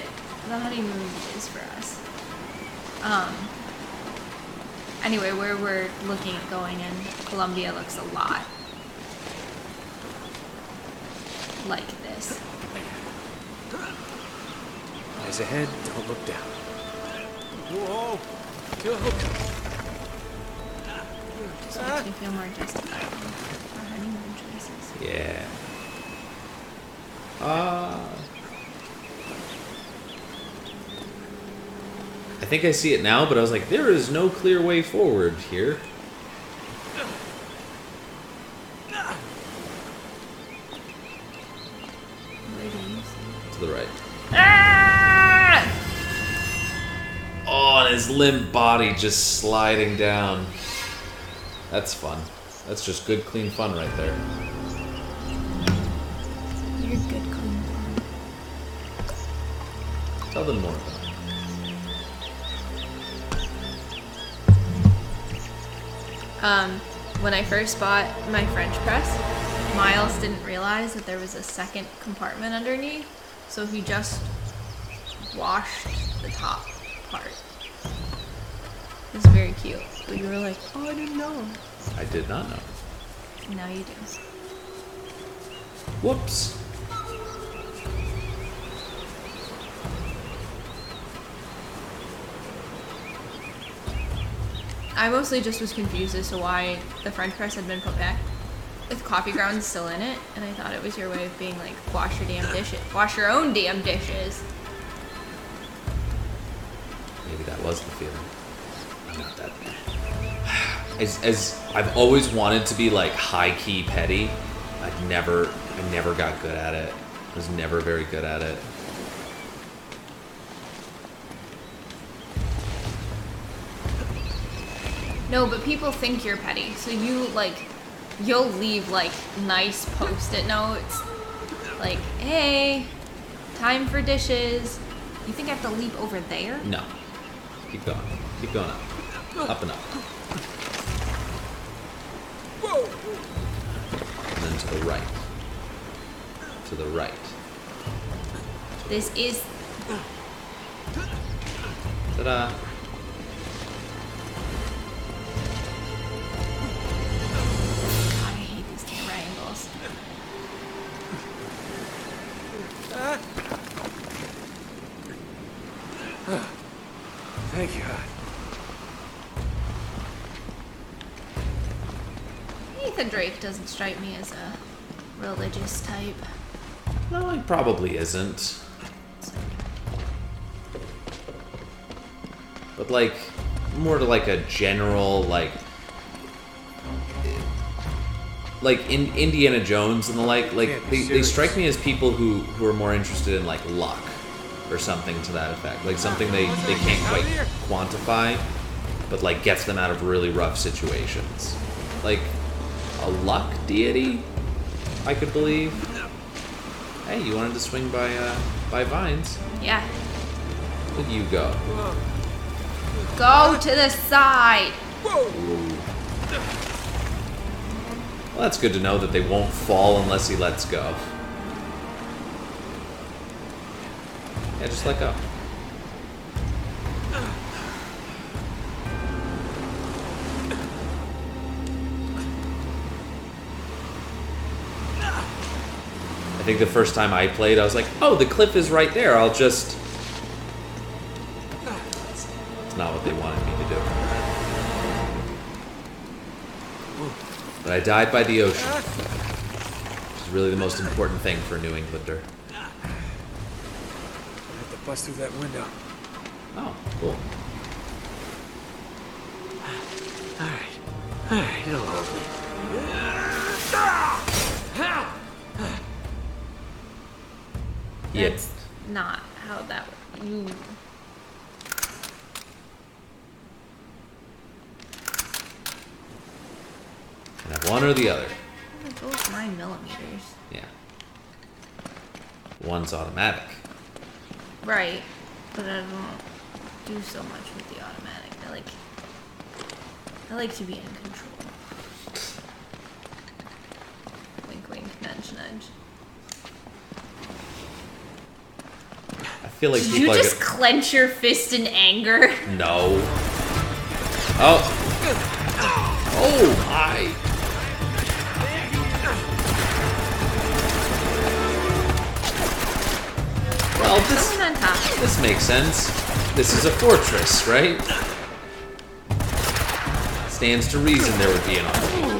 the honeymoon is for us. Anyway, where we're looking at going in Colombia looks a lot like this. Eyes ahead, don't look down. Whoa! Go! Just makes me feel more justified in our honeymoon choices. Yeah. I think I see it now, but I was like, there is no clear way forward here. Where do you see? To the right. Ah! Oh, and his limp body just sliding down. That's fun. That's just good, clean fun right there. You're good, clean. Tell them more about it. When I first bought my French press, Miles didn't realize that there was a second compartment underneath, so he just washed the top part. It was very cute. But you were like, oh, I didn't know. I did not know. Now you do. Whoops. I mostly just was confused as to why the French press had been put back with coffee grounds still in it, and I thought it was your way of being like, wash your damn dishes. Wash your own damn dishes. Maybe that was the feeling. I'm not that bad. As I've always wanted to be like high-key petty, I never got good at it. I was never very good at it. No, but people think you're petty, so you'll leave nice post-it notes, like, hey, time for dishes. You think I have to leap over there? No. Keep going. Keep going up. Up and up. And then to the right. To the right. This is. Ta-da. God, I hate these camera angles. Thank God. Nathan Drake doesn't strike me as a religious type. No, he probably isn't. But more to a general in Indiana Jones and the they strike me as people who are more interested in luck or something to that effect, something they can't quite quantify, but gets them out of really rough situations, a luck deity, I could believe. Hey, you wanted to swing by vines? Yeah. Where'd you go? Go to the side. Ooh. Well, that's good to know that they won't fall unless he lets go. Yeah, just let go. I think the first time I played, I was like, oh, the cliff is right there. I'll just... That's not what they wanted me to do. But I died by the ocean. Which is really the most important thing for a New Englander. I have to bust through that window. Oh, cool. Alright, it'll hold me. Yeah. That's not how that you. Can I have one or the other? They're both 9mm. Yeah. One's automatic. Right, but I don't do so much with the automatic. I like to be in control. Wink, wink, nudge, nudge. I feel like Did people you are just clench your fist in anger? No. Oh. Oh my. Well, Coming on top. this makes sense. This is a fortress, right? Stands to reason there would be an army.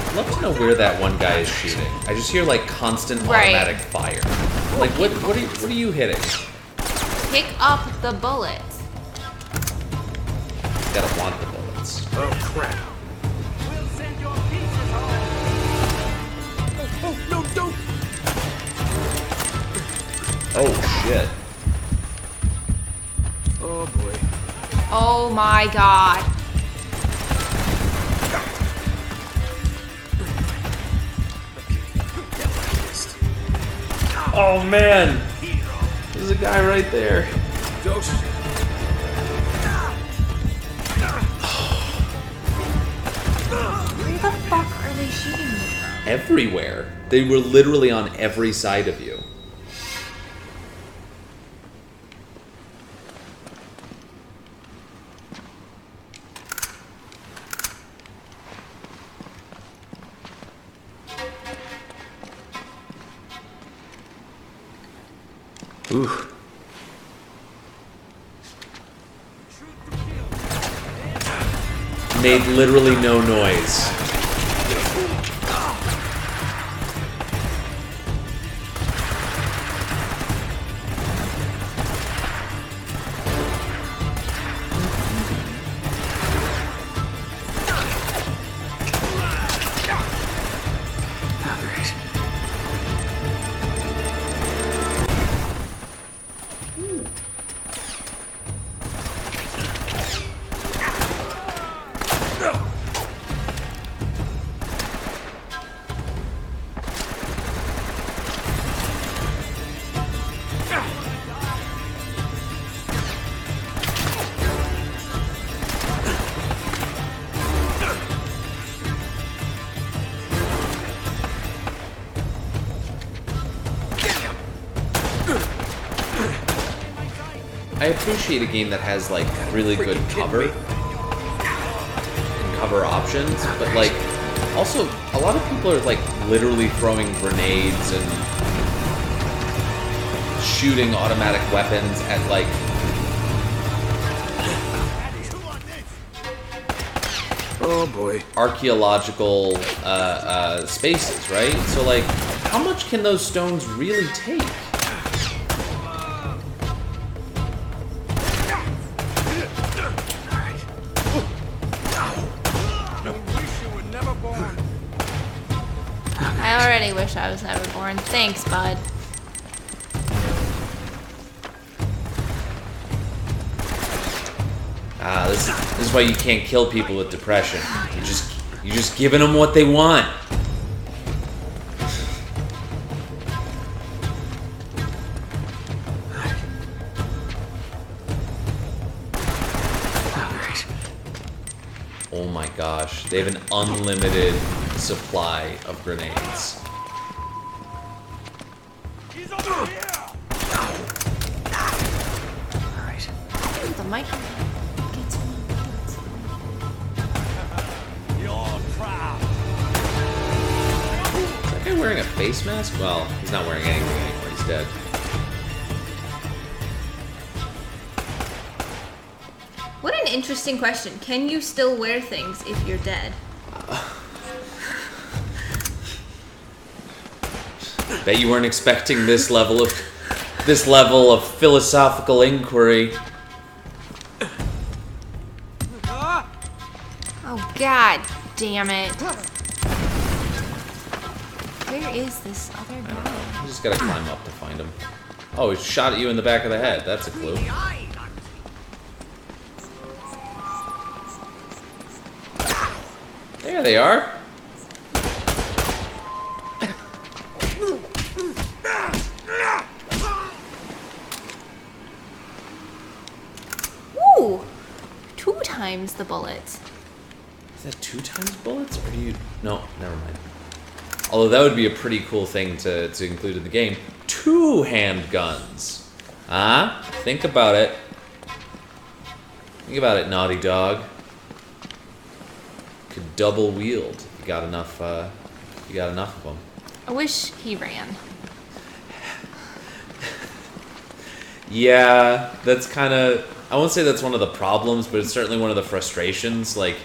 I'd love to know where that one guy is shooting. I just hear like constant automatic fire. Like what are you hitting? Pick up the bullets. You gotta want the bullets. Oh, crap. We'll send your pieces home. Oh, no, don't! Oh shit. Oh, boy. Oh my god. Oh man! There's a guy right there. Dose. Where the fuck are they shooting me from? Everywhere. They were literally on every side of you. Ooh. Made literally no noise. I appreciate a game that has like really good cover and cover options, but like also a lot of people are like literally throwing grenades and shooting automatic weapons at like Oh boy. archaeological spaces, right? So like, how much can those stones really take? I already wish I was never born. Thanks, bud. This is why you can't kill people with depression. You're just giving them what they want. Oh my gosh, they have an unlimited supply of grenades. He's over here! The mic gets me. You're trapped. Is that guy wearing a face mask? Well, he's not wearing anything anymore, he's dead. What an interesting question. Can you still wear things if you're dead? Bet you weren't expecting this level of philosophical inquiry. Oh, god damn it. Where is this other guy? You just gotta climb up to find him. Oh, he shot at you in the back of the head. That's a clue. There they are. Ooh! 2 times the bullets. Is that 2 times bullets? Or do you... No, never mind. Although that would be a pretty cool thing to include in the game. 2 handguns. Huh? Think about it. Think about it, Naughty Dog. Could double wield if you got enough of them. I wish he ran. Yeah, that's kind of... I won't say that's one of the problems, but it's certainly one of the frustrations. Like,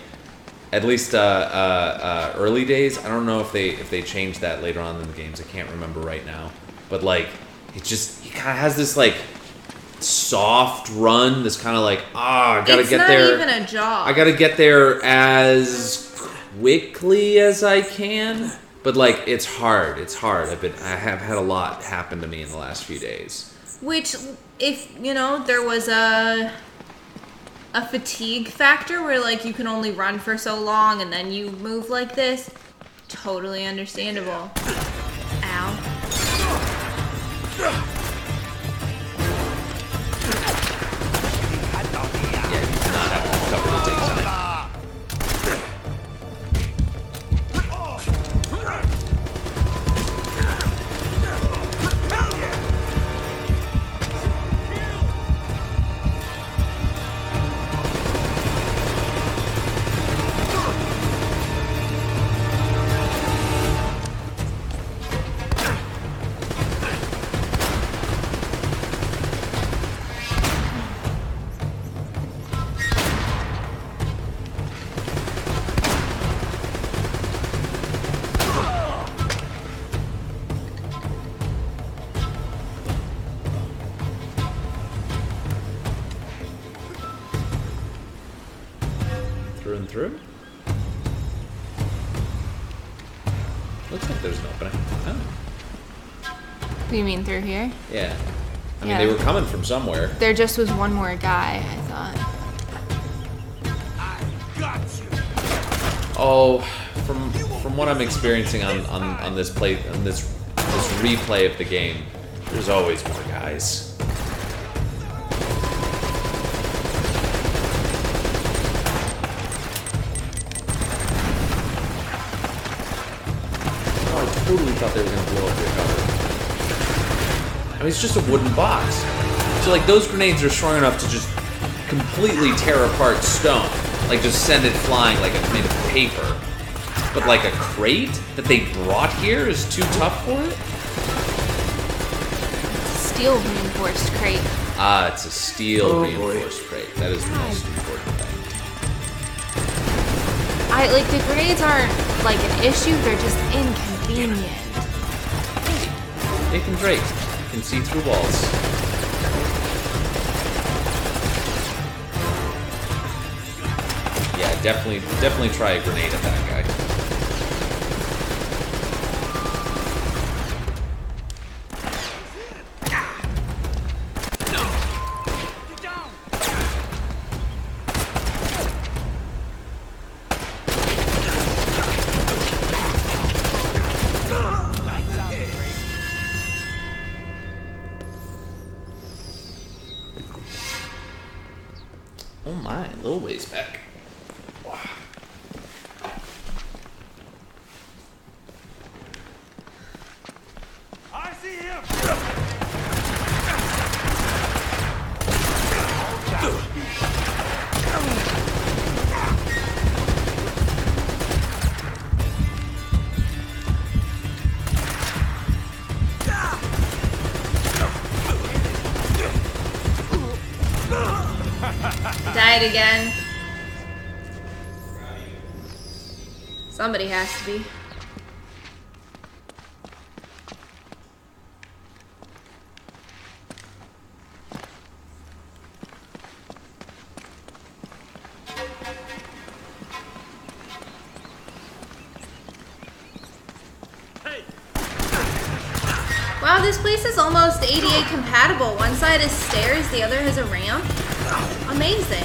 at least early days. I don't know if they changed that later on in the games. I can't remember right now. But like, he kind of has this like soft run. This kind of like, I gotta get there. It's not even a jog. I gotta get there as quickly as I can. But like, it's hard. It's hard. I have had a lot happen to me in the last few days. Which, if, you know, there was a fatigue factor where, like, you can only run for so long and then you move like this, totally understandable. Ow. Yeah, you do not have to cover to take time. Through and through? Looks like there's an opening. Oh. You mean through here? Yeah. I mean, Yeah. they were coming from somewhere. There just was one more guy, I thought. I got you. Oh, from what I'm experiencing on this replay of the game, there's always more guys. Oh, I totally thought they were gonna blow up your cover. I mean, it's just a wooden box. So like those grenades are strong enough to just completely tear apart stone. Like just send it flying like it's made of paper. But like a crate that they brought here is too tough for it? Steel reinforced crate. Ah, it's a steel reinforced crate. That is the most important thing. Like the grenades aren't like an issue, they're just inconvenient. Nathan Drake can see through walls. Yeah, definitely try a grenade at that guy. Oh my, a little ways back. Wow. I see him. Died again. Somebody has to be. Wow, this place is almost ADA compatible. One side is stairs, the other has a ramp. Amazing.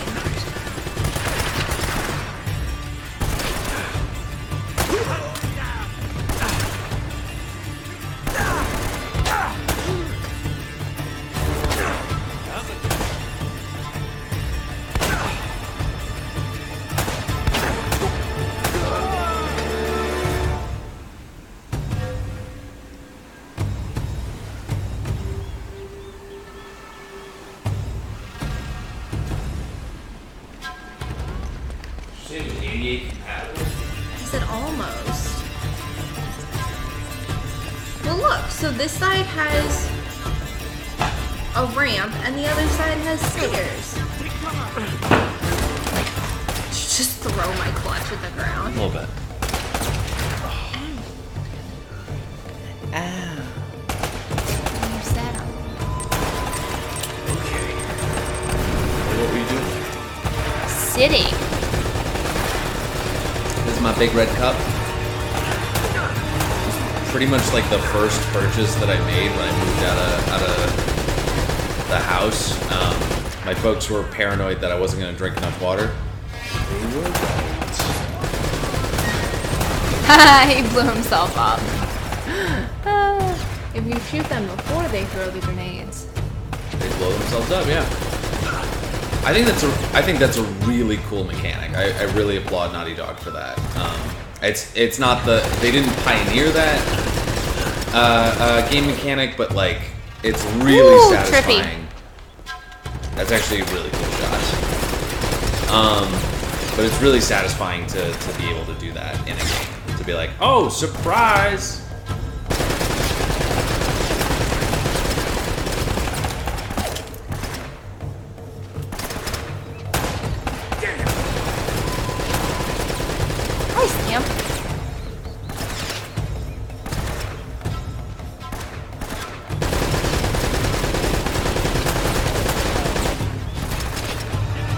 I said almost. Well, look, so this side has a ramp and the other side has stairs. Just throw my clutch at the ground. A little bit. You said them. Okay. What were you doing? Sitting. This is my big red cup. It's pretty much like the first purchase that I made when I moved out of the house. My folks were paranoid that I wasn't going to drink enough water. They were right. He blew himself up. If you shoot them before they throw the grenades. They blow themselves up, yeah. I think that's a really cool mechanic. I really applaud Naughty Dog for that. It's not they didn't pioneer that game mechanic, but like it's really satisfying. Trippy. That's actually a really cool shot. But it's really satisfying to be able to do that in a game. To be like, oh, surprise! Hi, Sam.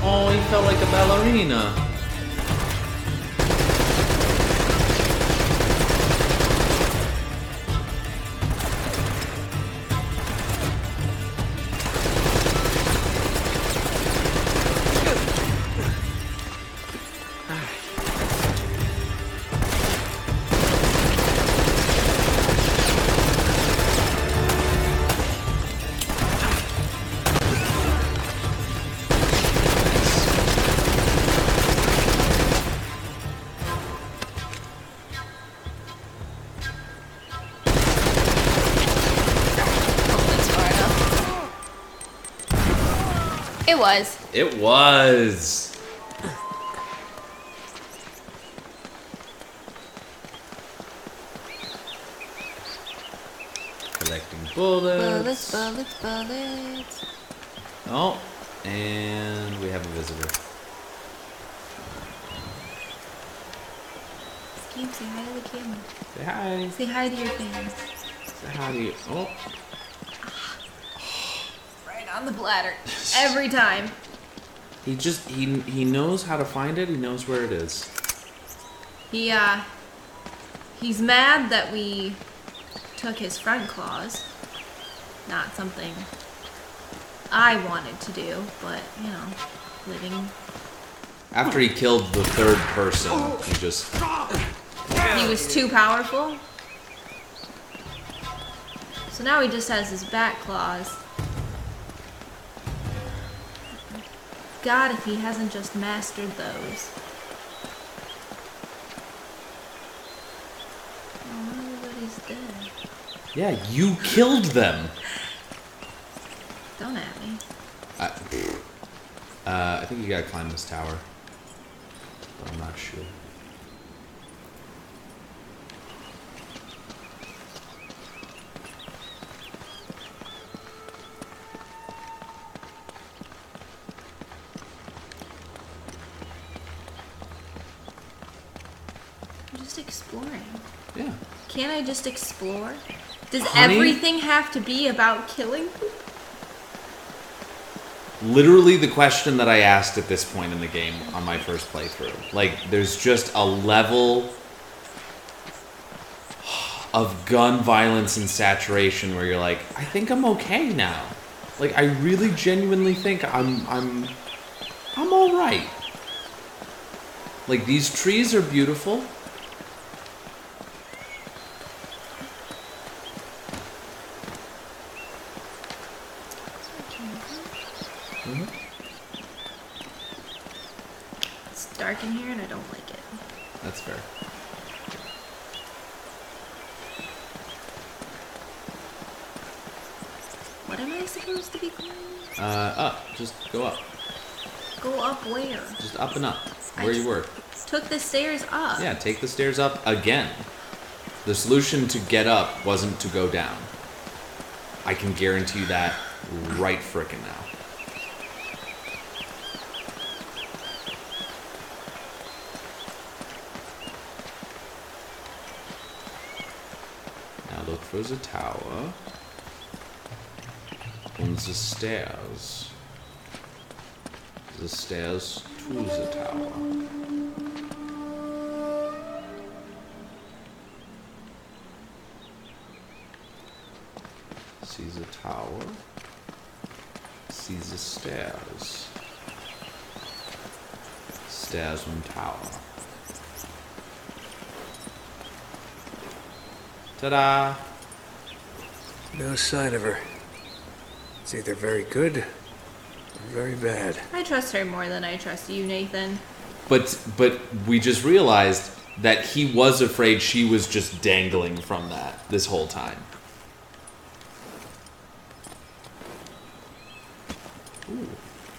Oh, he felt like a ballerina. It was. It was. Collecting bullets. Bullets. Oh, and we have a visitor. Steve, say hi to the camera. Say hi. Say hi to your fans. Say hi to you. Oh. Right on the bladder. Every time. He just, he knows how to find it. He knows where it is. He's mad that we took his front claws. Not something I wanted to do, but, you know, living. After he killed the third person, he just... He was too powerful. So now he just has his back claws. God, if he hasn't just mastered those. Oh, everybody's dead. Yeah, you killed them. Don't at me. I think you gotta climb this tower. But I'm not sure. I'm just exploring. Yeah. Can't I just explore? Does Honey? everything have to be about killing people? Literally the question that I asked at this point in the game on my first playthrough. Like, there's just a level of gun violence and saturation where you're like, I think I'm okay now. Like, I really genuinely think I'm all right. Like, these trees are beautiful. It's dark in here and I don't like it. That's fair. What am I supposed to be climbing? Up. Just go up. Go up where? Just up and up. Where you were. Took the stairs up. Yeah, take the stairs up again. The solution to get up wasn't to go down. I can guarantee you that right frickin' now. Now look for the tower. And the stairs. The stairs to the tower. See the tower. See the stairs. Stairs and tower. Ta-da! No sign of her. It's either very good or very bad. I trust her more than I trust you, Nathan. But we just realized that he was afraid she was just dangling from that this whole time. Ooh,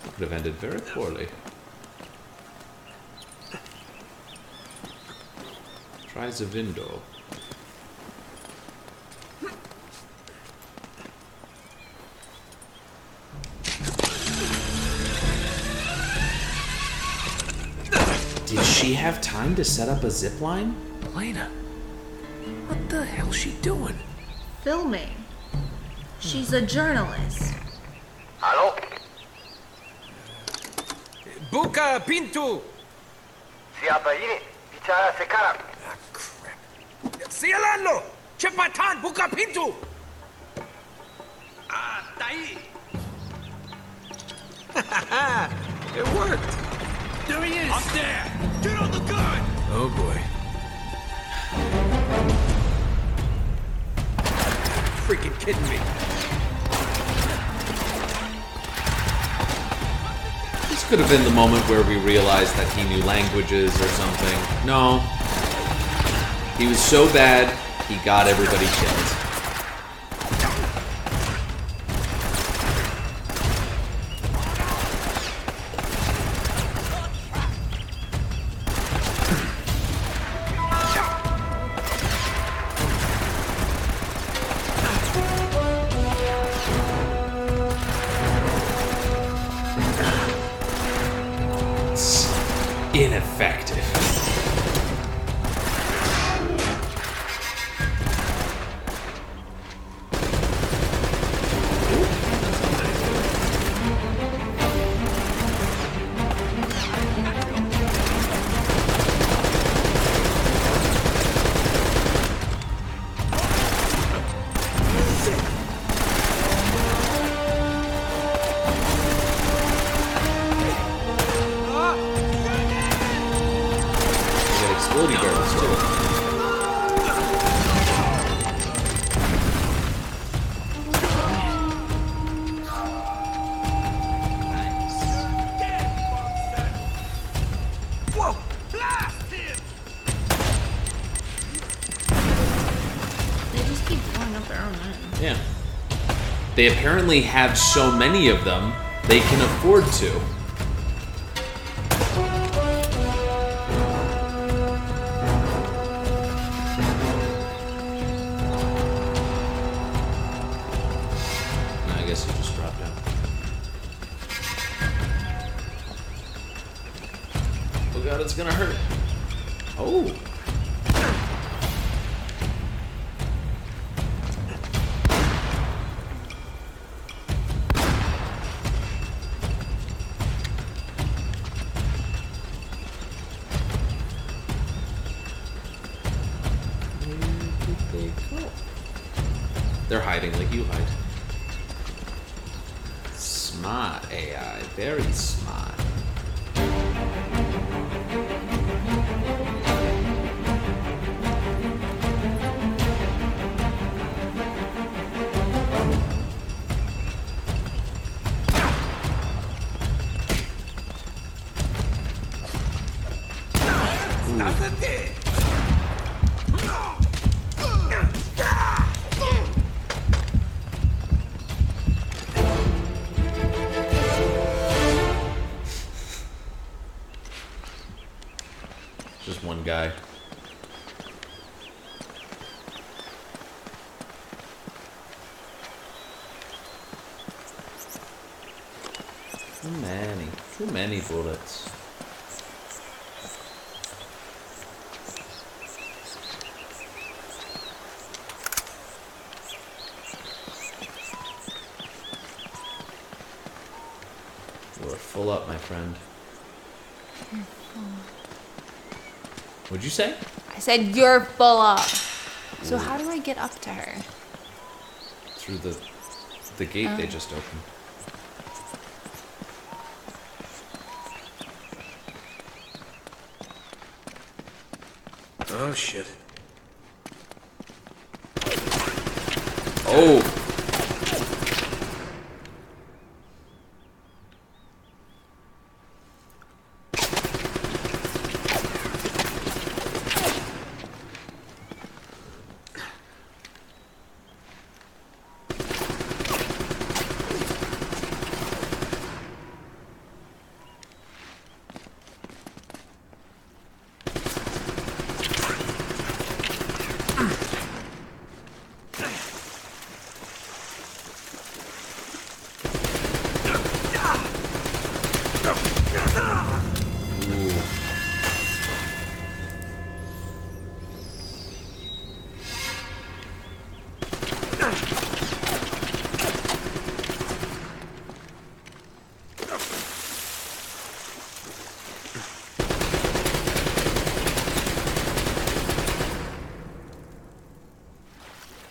could have ended very poorly. Try the window. Did she have time to set up a zip line? Elena, what the hell's she doing? Filming. She's a journalist. Hello? Buka Pintu! Siapa ini? Bicara sekarang. Ah, crap. Sialano! Cepatan, buka pintu! Ah, tai. It worked! There he is. Up there. Get on the gun. Oh boy. Freaking kidding me. This could have been the moment where we realized that he knew languages or something. No. He was so bad, he got everybody killed. ineffective. Exploding barrels too. Whoa! Blast him! They just keep blowing up their own men. Yeah. They apparently have so many of them, they can afford to. I guess he just dropped out. Oh god, it's gonna hurt. Oh. They're hiding like you hide. Smart AI, very smart. Just one guy. Too many bullets. We're full up, my friend. What'd you say? I said you're full up. So how do I get up to her? Through the gate they just opened. Oh, shit. Oh!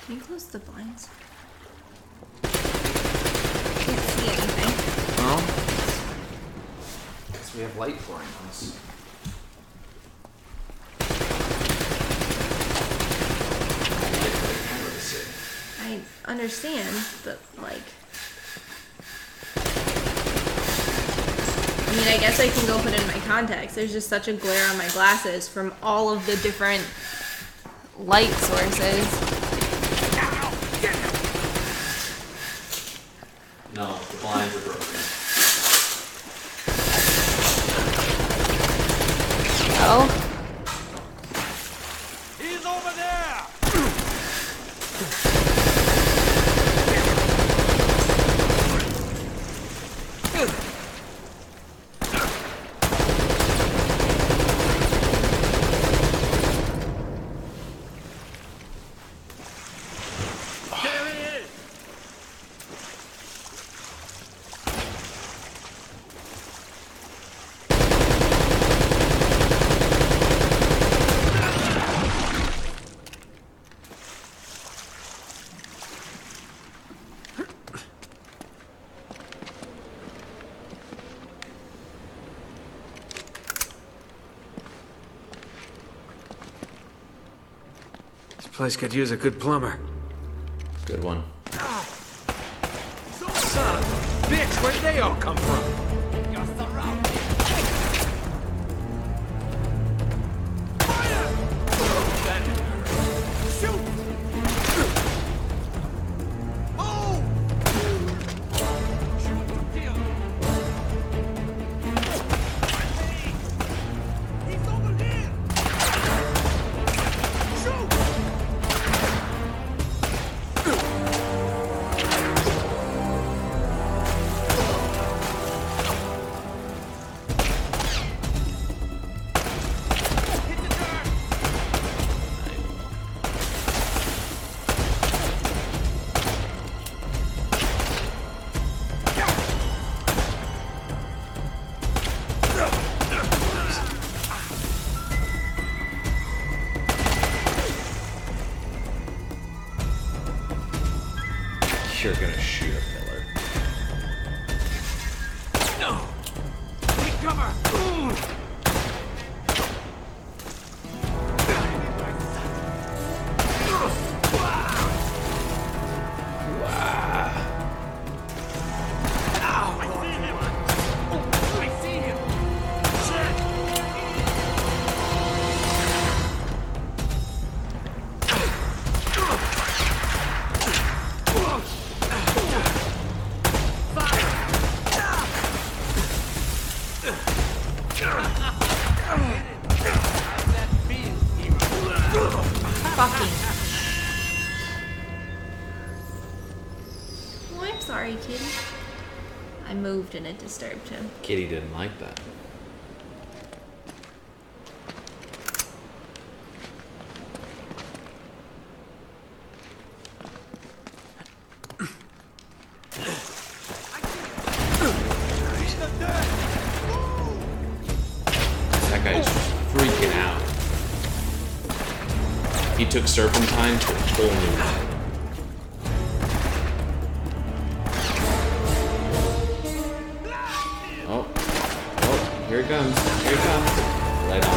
Can you close the blinds? Can't see anything. Oh? Because we have light pouring on us. I understand, but like... I mean, I guess I can go put in my contacts. There's just such a glare on my glasses from all of the different light sources. No, the blinds are broken. Oh? He's over there! place could use a good plumber. Good one. Son of a bitch, where'd they all come from? You're gonna shoot a pillar. No! Take cover! Fucking. Oh, I'm sorry, kitty. I moved and it disturbed him. Kitty didn't like that. That guy's freaking out. He took Serpentine to a whole new level. Oh, here it comes. Here it comes. Right on.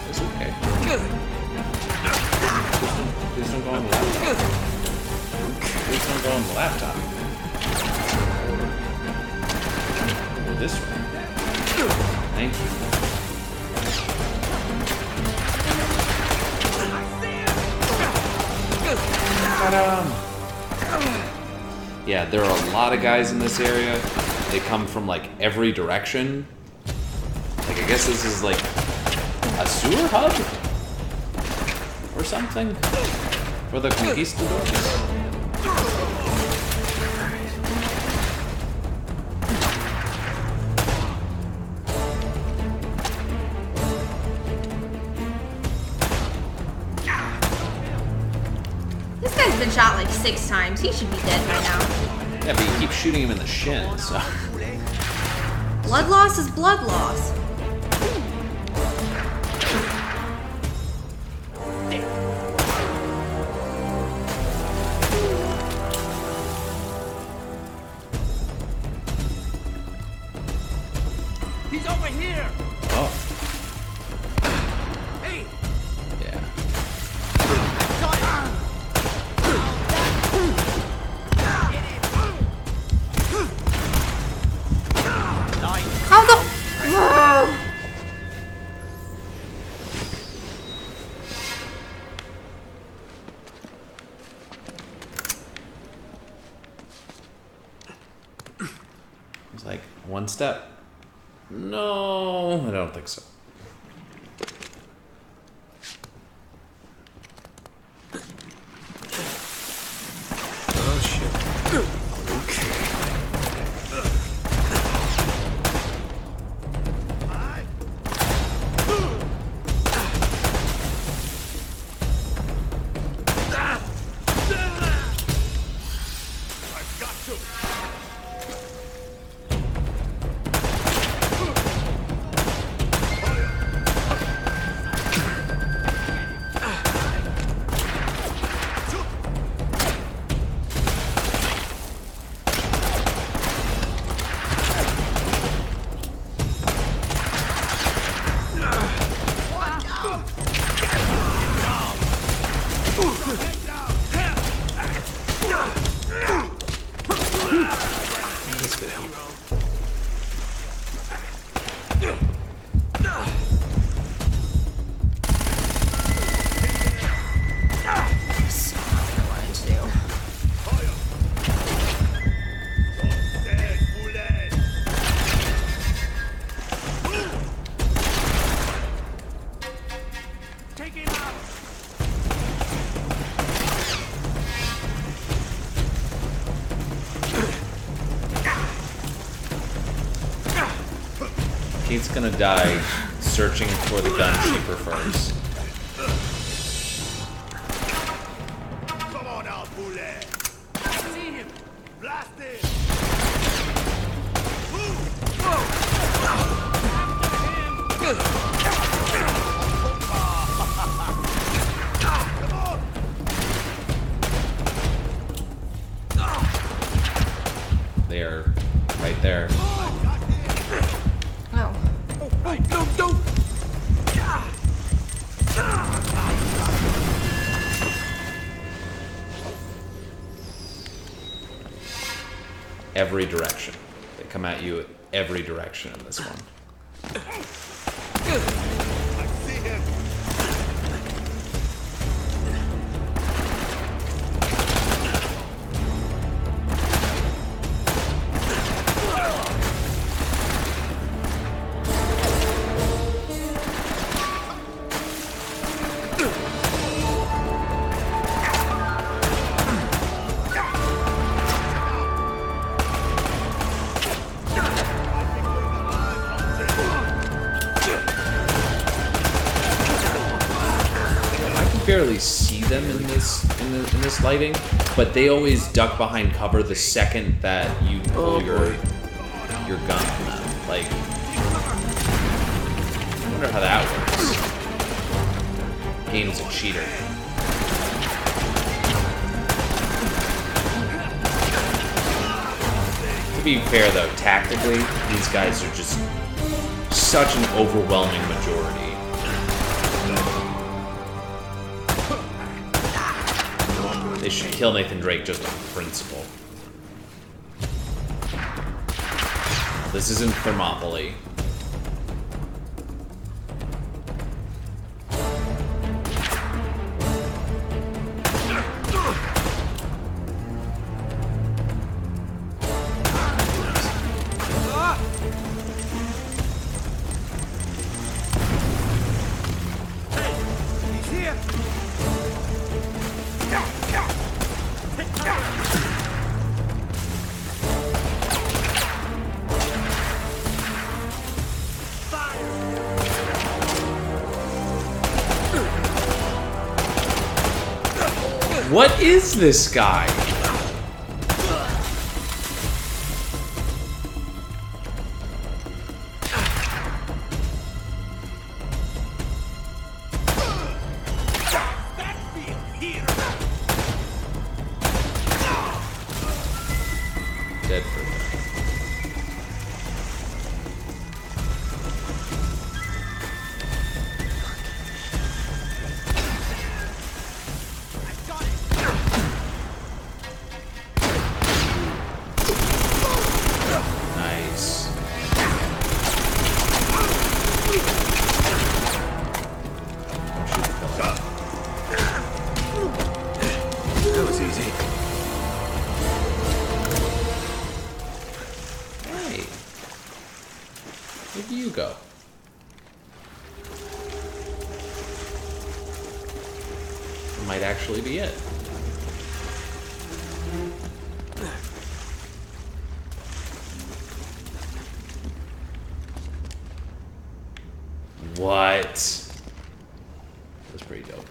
It's okay. Please don't go on the laptop. Please don't go on the laptop. Go this way. Thank you. Yeah, there are a lot of guys in this area. They come from like every direction. Like I guess this is like a sewer hub or something for the conquistadors. This guy's been shot like 6 times. He should be dead by now. Yeah, but you keep shooting him in the shin, so. Blood loss is blood loss. He's over here! Oh, Hey! yeah. How the? It's like one step. No, I don't think so. Oh shit. Okay. I've got to! Kate's gonna die searching for the gun she prefers. Come on now, bullet. I see him. Blast it. They are right there. Oh. Don't! Every direction. They come at you every direction in this one. I see him. Barely see them in this lighting, but they always duck behind cover the second that you pull your gun on them. Like, I wonder how that works. Game's a cheater. To be fair though, tactically, these guys are just such an overwhelming majority. They should kill Nathan Drake just on principle. This isn't Thermopylae. He's here. What is this guy? Dead for that. Nice. That was easy. Hey. Where do you go? It might actually be it. What? That's pretty dope.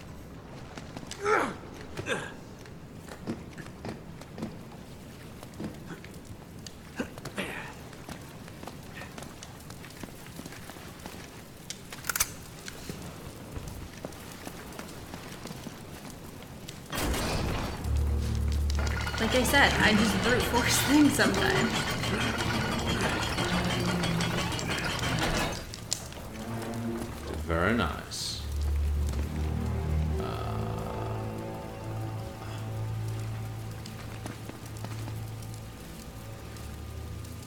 Like I said, I just brute force things sometimes. Very nice.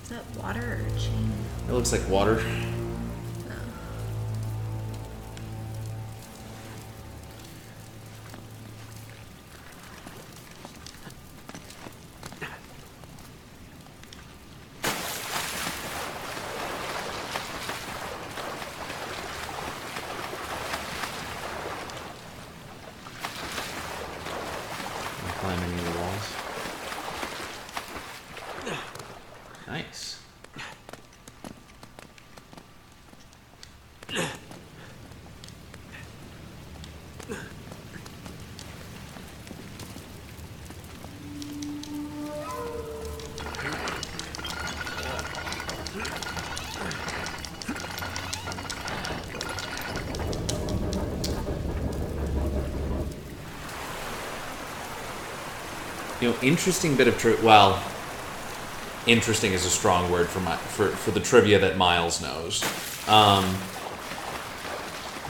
Is that water or chain? It looks like water. Climbing any walls. Nice. Interesting bit of well, interesting is a strong word for the trivia that Miles knows.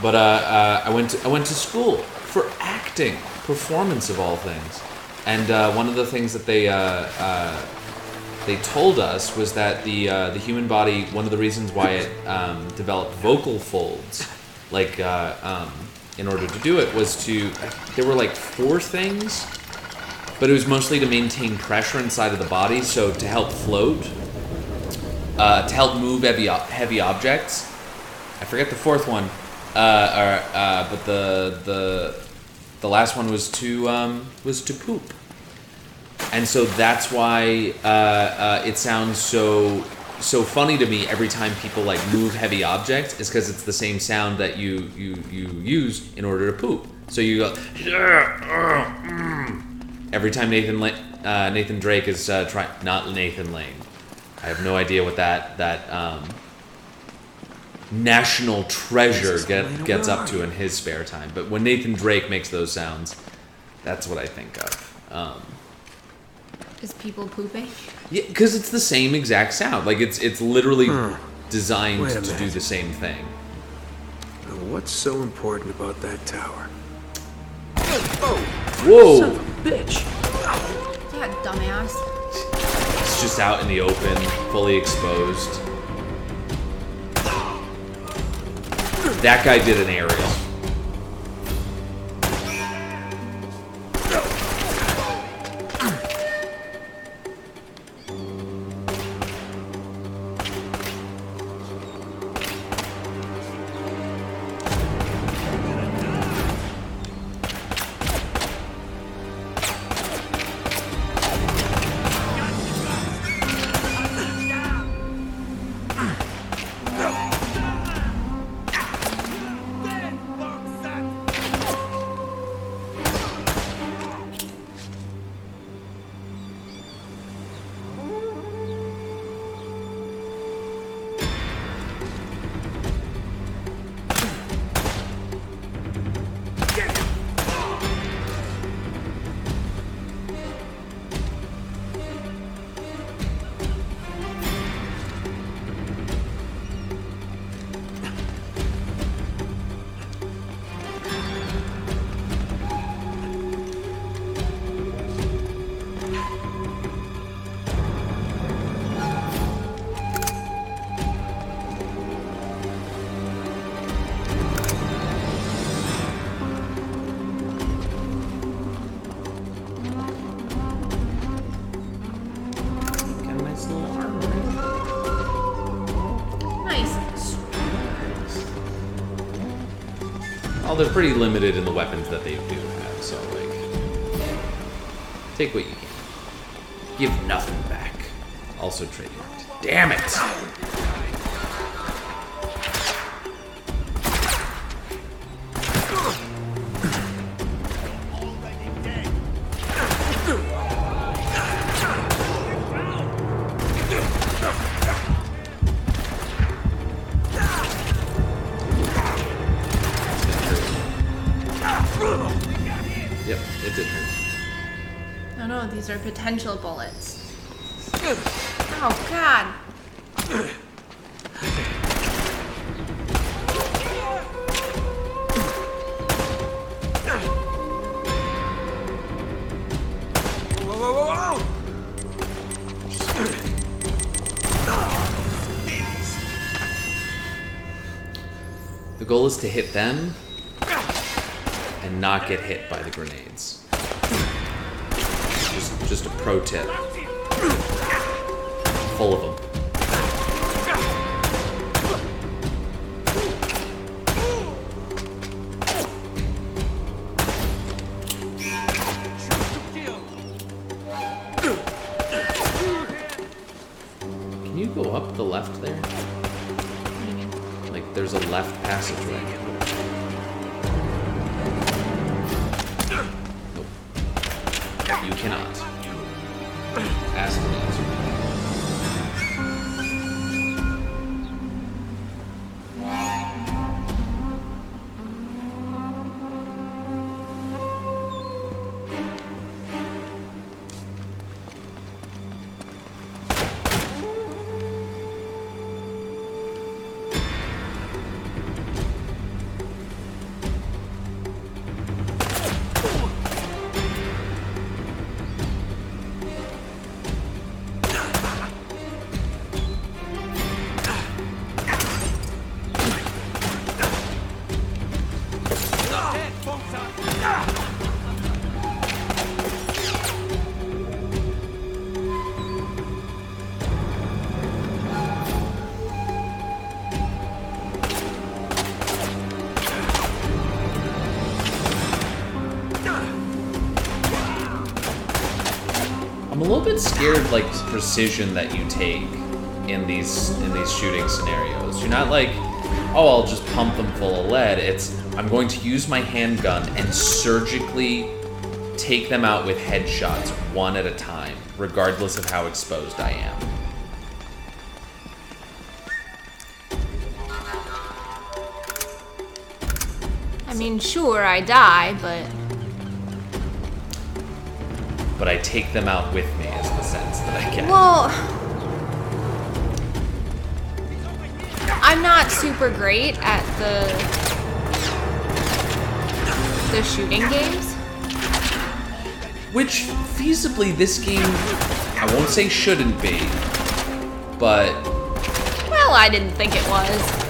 But I went to school for acting, performance of all things, and one of the things that they told us was that the human body, one of the reasons why it developed vocal folds, like in order to do it, was there were like 4 things, but it was mostly to maintain pressure inside of the body, so to help float, to help move heavy objects. I forget the 4th one, but the last one was to poop. And so that's why it sounds so funny to me every time people like move heavy objects, is because it's the same sound that you use in order to poop. So you go every time Nathan Drake is trying, not Nathan Lane. I have no idea what that national treasure gets up to in his spare time. But when Nathan Drake makes those sounds, that's what I think of. Is people pooping? Yeah, because it's the same exact sound. Like it's literally designed to do the same thing. Now, what's so important about that tower? Whoa! Son of a bitch! Yeah, dumbass. It's just out in the open, fully exposed. That guy did an aerial. They're pretty limited in the weapons that they do have, so like, take what you can. Give nothing back. Also trademarked. Damn it! Yep, it did hurt. Oh no, these are potential bullets. Oh god. The goal is to hit them and not get hit by the grenades. Just a pro tip. Full of them. Can you go up the left there? Like there's a left passageway. You cannot. Ask and answer. I'm a little bit scared of like precision that you take in these shooting scenarios. You're not like, oh, I'll just pump them full of lead. It's I'm going to use my handgun and surgically take them out with headshots one at a time, regardless of how exposed I am. I mean, sure, I die, But I take them out with me is the sense that I get. well, I'm not super great at the shooting games. Which, feasibly, this game, I won't say shouldn't be, but Well, I didn't think it was.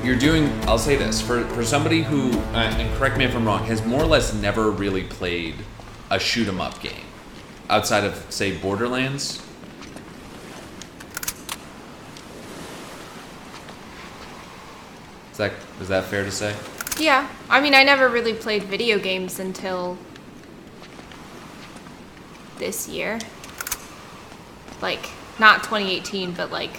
you're doing, I'll say this, for somebody who, and correct me if I'm wrong, has more or less never really played a shoot 'em up game, outside of, say, Borderlands. Is that fair to say? Yeah, I mean, I never really played video games until this year. Like, not 2018, but like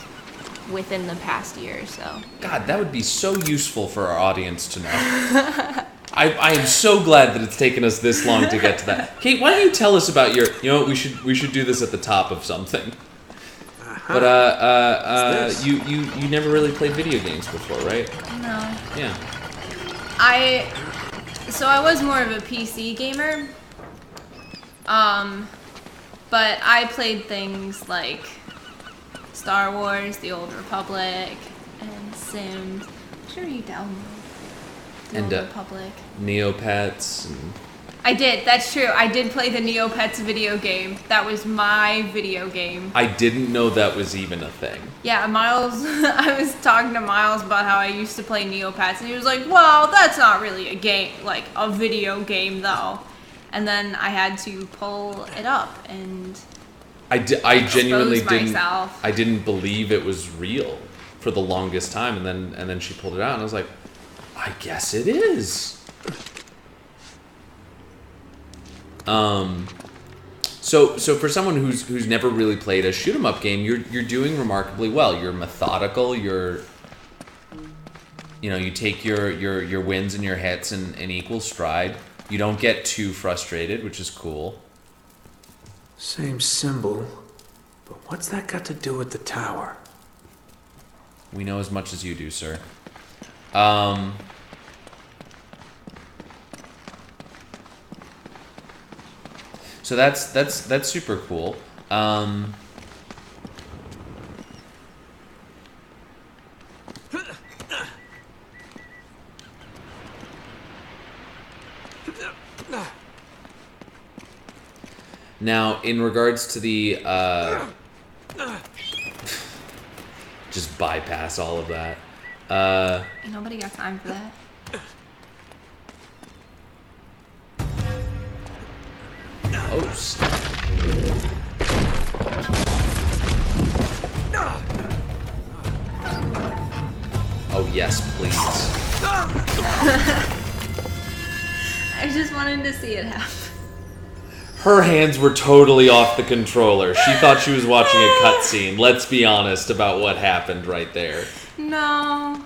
within the past year or so. God, that would be so useful for our audience to know. I am so glad that it's taken us this long to get to that. Kate, why don't you tell us about your? You know what? We should do this at the top of something. But you never really played video games before, right? No. Yeah. I was more of a PC gamer. But I played things like Star Wars, The Old Republic, and Sims. I'm sure you download The Old Republic. Neopets. And... I did, that's true. I did play the Neopets video game. That was my video game. I didn't know that was even a thing. Yeah, Miles, I was talking to Miles about how I used to play Neopets, and he was like, well, that's not really a game, like a video game though. And then I had to pull it up and I genuinely myself. I didn't believe it was real for the longest time, and then she pulled it out, and I was like, I guess it is. So for someone who's never really played a shoot 'em up game, you're doing remarkably well. You're methodical. You take your wins and your hits in equal stride. You don't get too frustrated, which is cool. Same symbol, but what's that got to do with the tower? We know as much as you do, sir. So that's super cool. Now, in regards to the just bypass all of that. Ain't nobody got time for that. Oh, snap. Oh, yes, please. I just wanted to see it happen. Her hands were totally off the controller. She thought she was watching a cutscene. Let's be honest about what happened right there. No.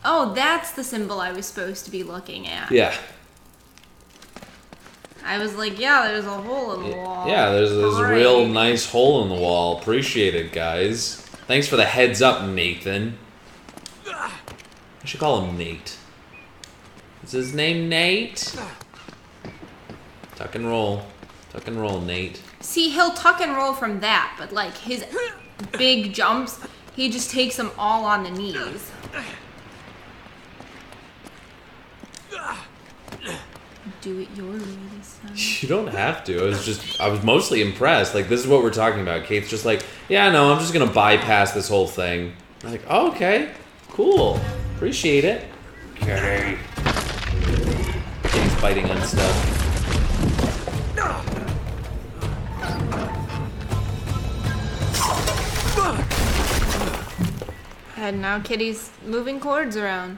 Oh, that's the symbol I was supposed to be looking at. Yeah. I was like, yeah, there's a hole in the wall. Yeah, there's a Great. real nice hole in the wall. Appreciate it, guys. Thanks for the heads up, Nathan. I should call him Nate. Is his name Nate? Tuck and roll. Tuck and roll, Nate. See, he'll tuck and roll from that, but like his big jumps, he just takes them all on the knees. Do it your way this time. You don't have to. I was mostly impressed. Like, this is what we're talking about. Kate's just like, yeah, no, I'm just gonna bypass this whole thing. I'm like, oh, okay, cool, appreciate it. Okay. Kate's biting on stuff. And now Kitty's moving cords around.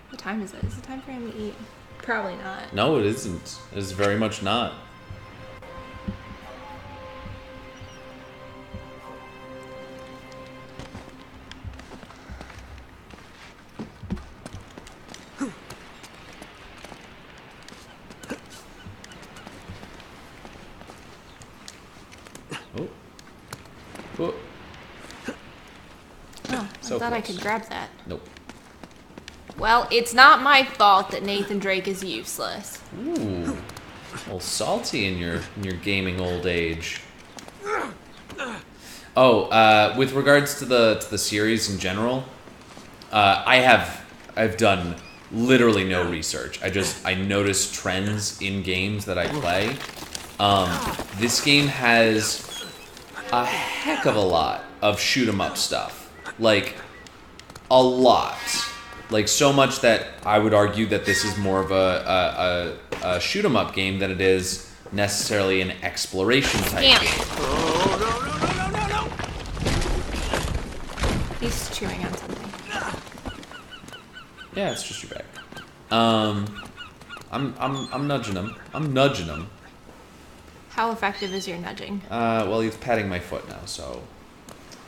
What time is it? Is it time for him to eat? Probably not. No, it isn't. It's very much not. Oh. Oh. Oh, I thought I could grab that. Nope. Well, it's not my fault that Nathan Drake is useless. Ooh. A little salty in your gaming old age. Oh, with regards to the series in general, I've done literally no research. I notice trends in games that I play. This game has a heck of a lot of shoot 'em up stuff. Like, a lot. Like, so much that I would argue that this is more of a shoot 'em up game than it is necessarily an exploration type Damn. game. Oh, no. He's chewing on something. Yeah, it's just your bag. I'm nudging him. I'm nudging him. How effective is your nudging? Well, he's patting my foot now, so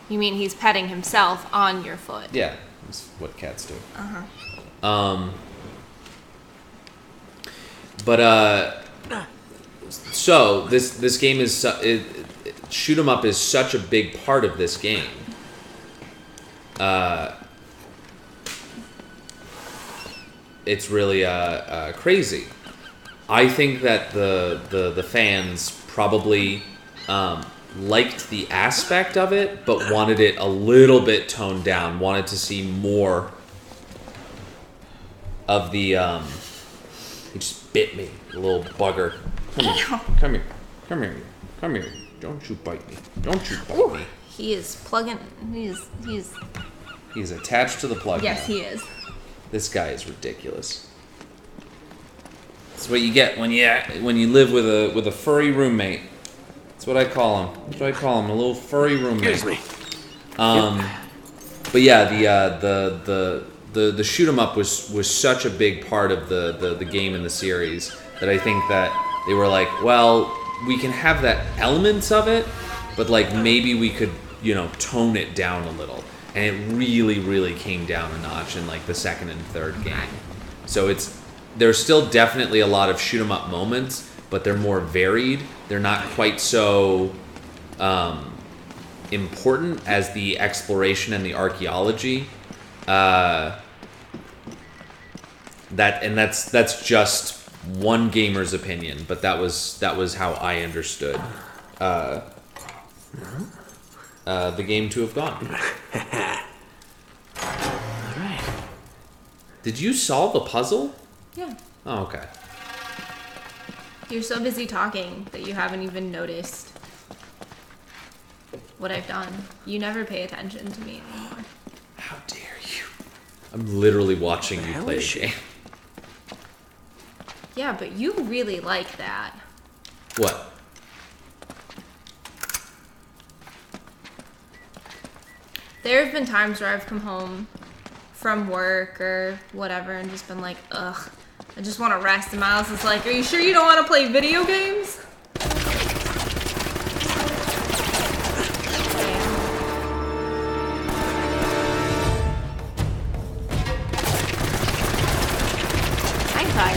You mean he's petting himself on your foot? yeah, that's what cats do. But so this game is shoot 'em up is such a big part of this game. It's really crazy. I think that the fans probably liked the aspect of it, but wanted it a little bit toned down. Wanted to see more of the. He just bit me, a little bugger. Come here. Don't you bite me. Don't you bite Ooh, me. he is plugging. He's. He's attached to the plug. Yes, now. he is. This guy is ridiculous. That's what you get when you live with a furry roommate. That's what I call him. That's what I call him, a little furry roommate. Excuse me. But yeah, the shoot 'em up was such a big part of the game in the series that I think that they were like, well, we can have that elements of it, but like maybe we could, tone it down a little. And it really, really came down a notch in like the second and third game. So there's still definitely a lot of shoot 'em up moments, but they're more varied. They're not quite so important as the exploration and the archaeology. That's just one gamer's opinion, but that was how I understood the game to have gone. All right. Did you solve a puzzle? Yeah. Oh, okay. You're so busy talking that you haven't even noticed what I've done. You never pay attention to me anymore. How dare you? I'm literally watching you hell play is a she? game. Yeah, but you really like that. What? There have been times where I've come home from work or whatever and just been like, ugh, I just want to rest. And Miles is like, are you sure you don't want to play video games? Hi, Kai.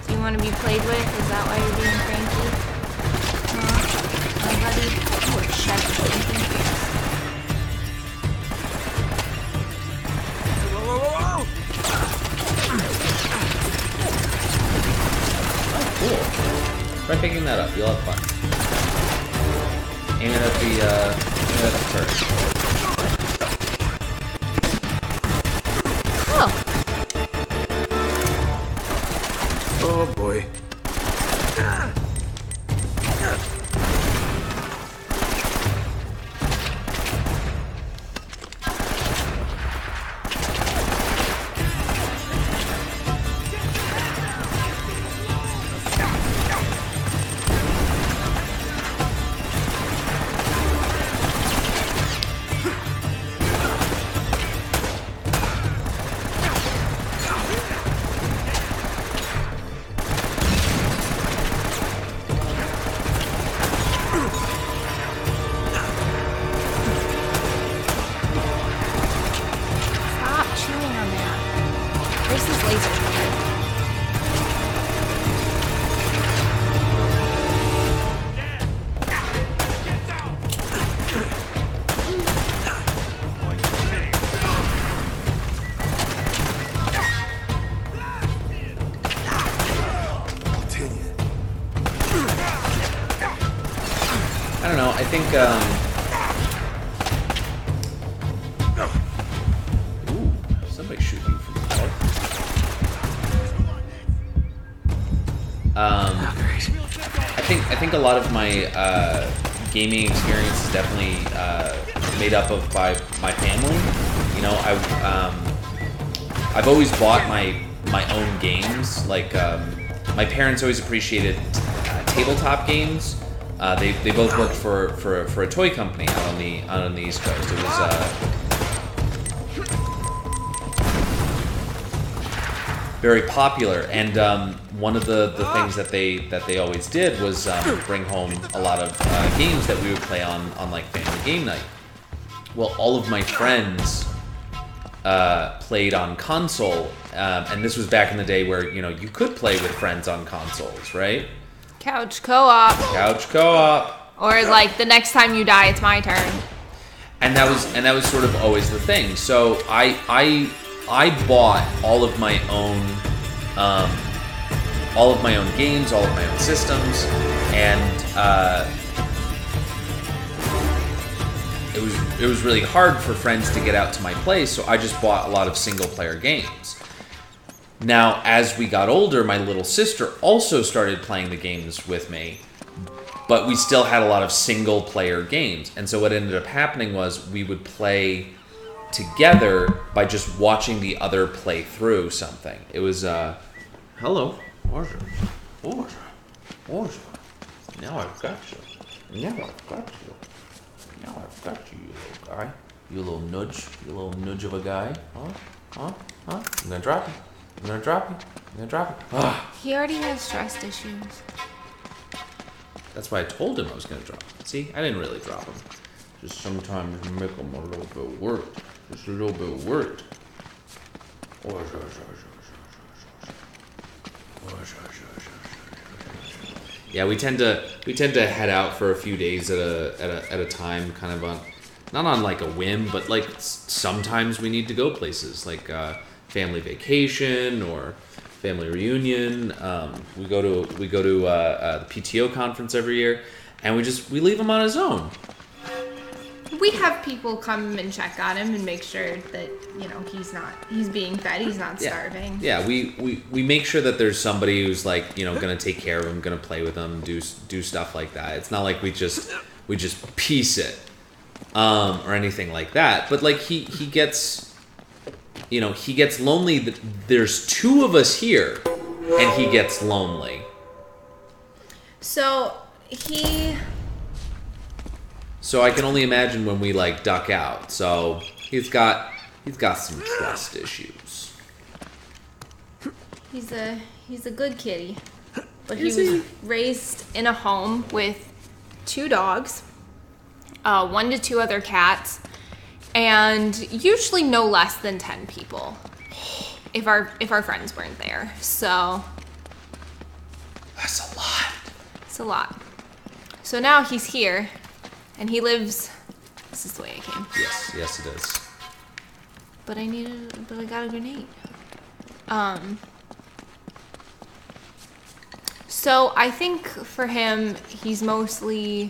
Do you want to be played with? Is that why you're being cranky? Huh? My buddy? Oh, check something. Try picking that up. You'll have fun. Aim it at the turret. Oh. Oh boy. Stop chewing on that. Where's this laser pointer? I don't know. I think. Ooh, somebody shooting you from above. I think a lot of my gaming experience is definitely made up of by my family. You know, I've always bought my own games. Like my parents always appreciated tabletop games. They both worked for a toy company out on the East Coast. It was very popular, and one of the things that they always did was bring home a lot of games that we would play on like family game night. Well, all of my friends played on console, and this was back in the day where you could play with friends on consoles, right? Couch co-op. Couch co-op. Or like the next time you die, it's my turn. And that was sort of always the thing. So I bought all of my own games, all of my own systems, and it was really hard for friends to get out to my place. So I just bought a lot of single player games. Now, as we got older, my little sister also started playing the games with me, but we still had a lot of single-player games. And so what ended up happening was we would play together by just watching the other play through something. It was, hello, Orza. Now I've got you. Now I've got you, you little guy. You little nudge of a guy. Huh? I'm gonna drop you. I'm gonna drop you. Ah. He already has trust issues. That's why I told him I was gonna drop him. See, I didn't really drop him. Just sometimes make him a little bit worried. Just a little bit worried. Yeah, we tend to head out for a few days at a time, kind of on, not on like a whim, but like sometimes we need to go places like family vacation or family reunion. We go to the PTO conference every year, and we leave him on his own. We have people come and check on him and make sure that he's being fed, he's not starving. Yeah, we make sure that there's somebody who's like gonna take care of him, gonna play with him, do stuff like that. It's not like we just piece it or anything like that. But like he gets lonely. There's two of us here, and he gets lonely. So I can only imagine when we like duck out. So he's got some trust issues. He's a good kitty, but he was raised in a home with 2 dogs, 1 to 2 other cats, and usually no less than 10 people. If our friends weren't there, so That's a lot. it's a lot. So now he's here. And he lives. This is the way I came. Yes, it is. But I got a grenade. So I think for him, he's mostly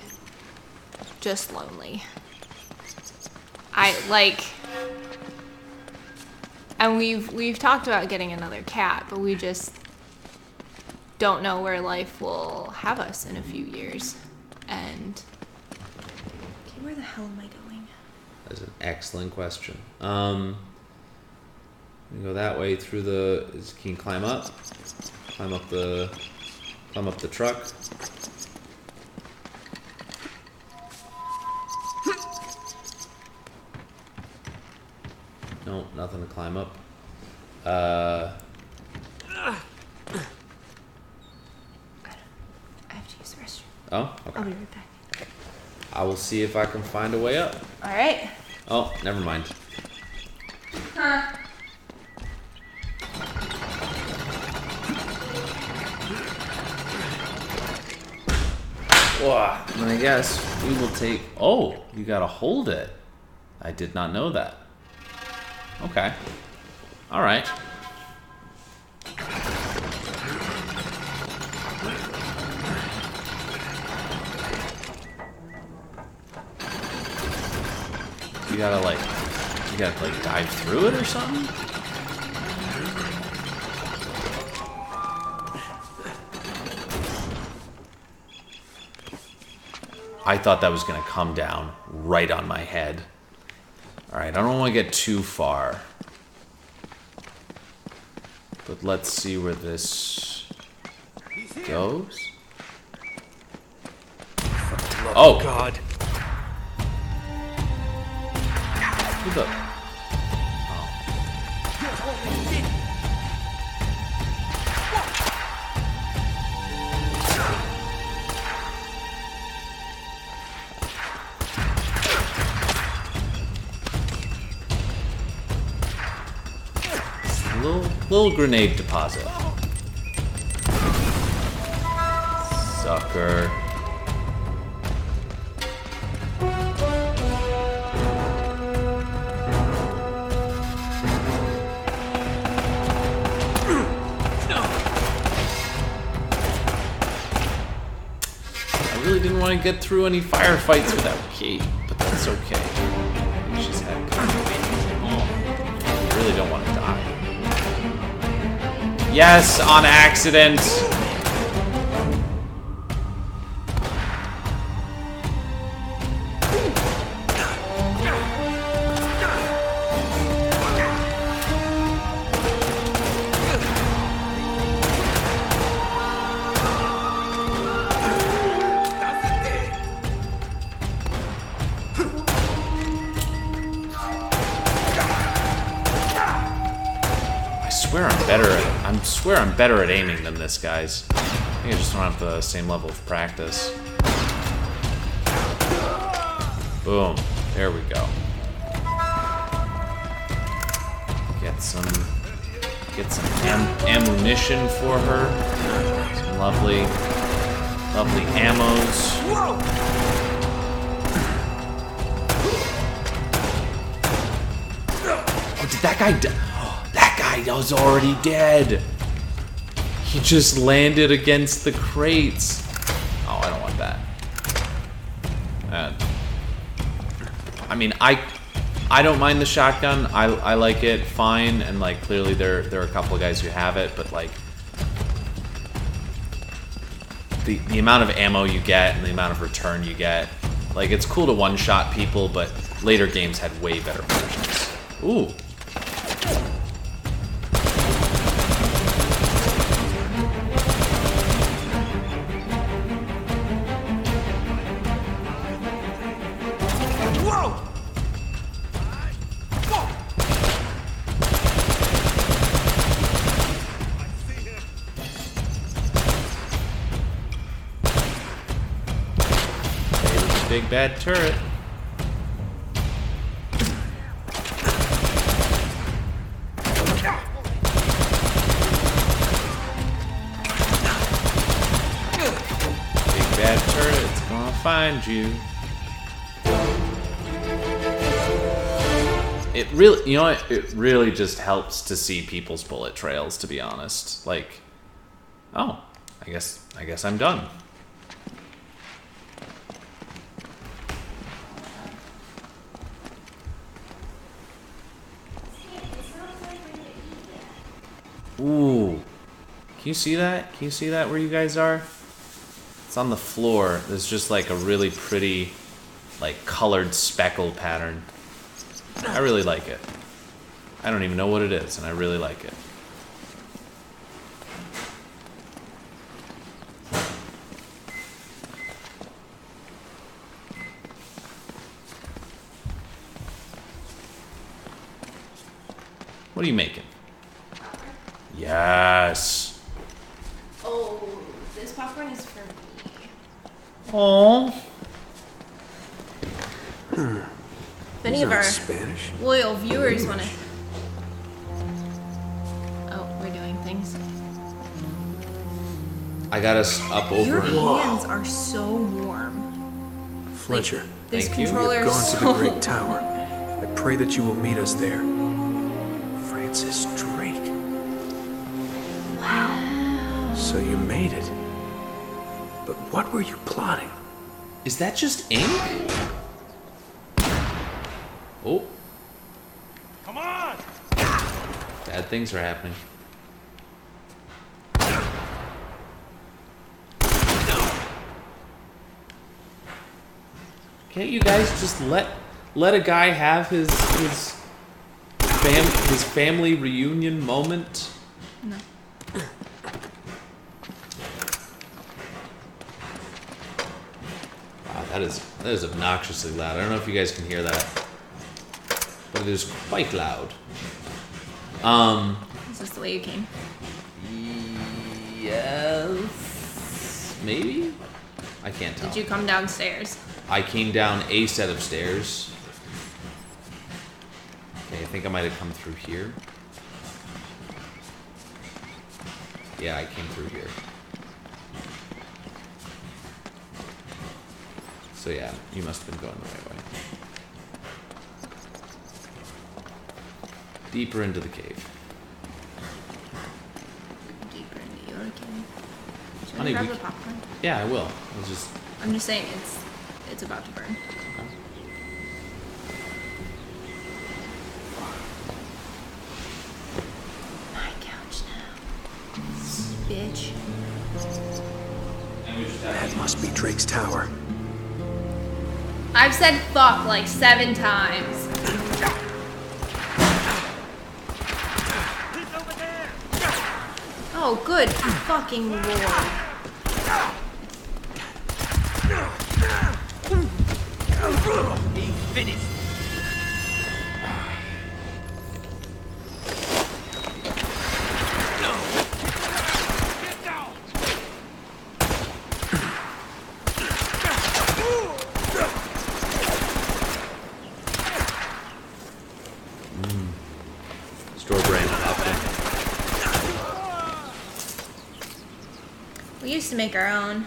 just lonely. And we've talked about getting another cat, but we just don't know where life will have us in a few years. And okay, where the hell am I going? That's an excellent question. We go that way through the. Can you climb up? Climb up the truck. No, nothing to climb up. I have to use the restroom. Oh, okay. I'll be right back. I will see if I can find a way up. All right. Oh, never mind. Huh. Whoa, and I guess we will take... Oh, you gotta hold it. I did not know that. Okay. Alright. You gotta dive through it or something? I thought that was gonna come down right on my head. Alright, I don't want to get too far. But let's see where this goes. Oh! God. Who the... Little grenade deposit. Sucker. I really didn't want to get through any firefights without Kate, but that's okay. She's had company. I really don't want to die. Yes, on accident. I swear I'm better at aiming than this, guys. I think I just don't have the same level of practice. Boom. There we go. Get some ammunition for her. Some lovely ammos. Oh, did that guy die? That guy was already dead. He just landed against the crates. Oh, I don't want that. I mean, I don't mind the shotgun. I like it fine, and like clearly there are a couple of guys who have it, but like the amount of ammo you get and the amount of return you get, like it's cool to one-shot people, but later games had way better versions. Ooh. Big bad turret. Big bad turret's gonna find you. It really, you know what? It really just helps to see people's bullet trails, to be honest. Like, oh, I guess I'm done. Ooh. Can you see that? Can you see that where you guys are? It's on the floor. There's just like a really pretty, like, colored speckle pattern. I really like it. I don't even know what it is, and I really like it. What are you making? Yes. Oh, this popcorn is for me. Aww. If any These of our aren't Spanish. loyal viewers want to... Oh, we're doing things. I got us up Your over. hands are so warm. Fletcher, This Thank you. controller you've is gone to so the Great Tower. I pray that you will meet us there. Francis Drake. Wow. So you made it. But what were you plotting? Is that just ink? Oh, Come on! bad things are happening. Can't you guys just let a guy have his family reunion moment? No. Wow, that is obnoxiously loud. I don't know if you guys can hear that, but it is quite loud. Is this the way you came? Yes, maybe. I can't tell. Did you come downstairs? I came down a set of stairs. Okay, I think I might have come through here. Yeah, I came through here. So yeah, you must have been going the right way. Deeper into the cave. Deeper into your cave. Should Honey, I grab we- the popcorn? Yeah, I will. I'll just. I'm just saying it's about to burn. My couch now. Bitch. That must be Drake's tower. I've said fuck like 7 times. He's over there! Oh, good fucking lord. He's finished! Get down! Store brand popcorn. We used to make our own,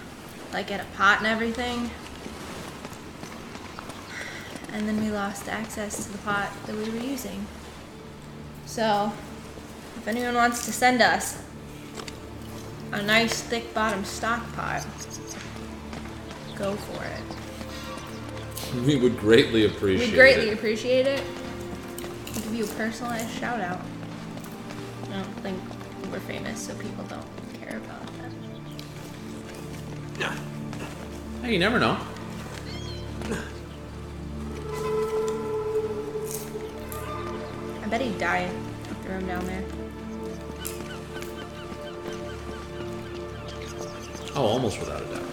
like at a pot and everything. And then we lost access to the pot that we were using. So, if anyone wants to send us a nice thick bottom stock pot, go for it. We would greatly appreciate We greatly it. appreciate it. We'll give you a personalized shout out. I don't think we're famous, so people don't care about that. Hey, you never know. I bet he'd die if threw him down there. Oh, almost without a doubt.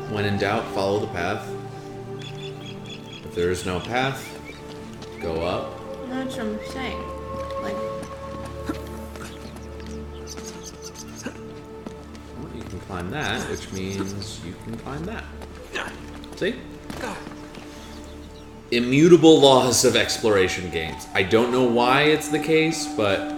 When in doubt, follow the path. If there is no path, go up. That's what I'm saying. Like, Well, you can climb that, which means you can climb that. See? Immutable laws of exploration games. I don't know why it's the case, but...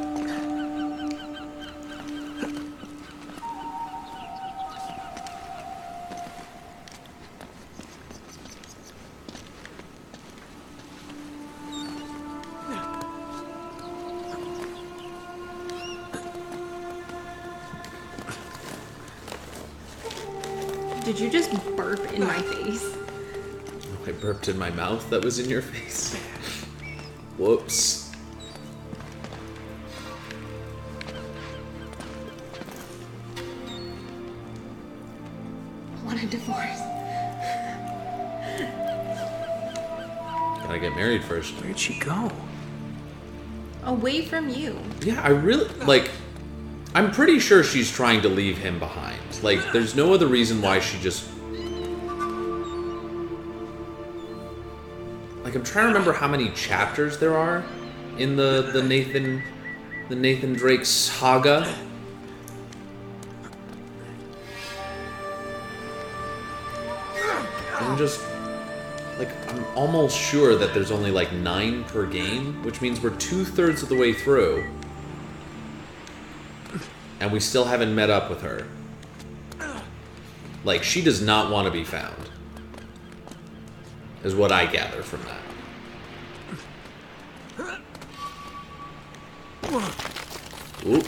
did you just burp in my face? I burped in my mouth that was in your face. Whoops. I want a divorce. Gotta get married first. Where'd she go? Away from you. Yeah, I really... Like, I'm pretty sure she's trying to leave him behind. Like, there's no other reason why she just... Like, I'm trying to remember how many chapters there are in the Nathan Drake saga. I'm just... Like, I'm almost sure that there's only, like, 9 per game, which means we're 2/3 of the way through. And we still haven't met up with her. Like, she does not want to be found. Is what I gather from that. Oop.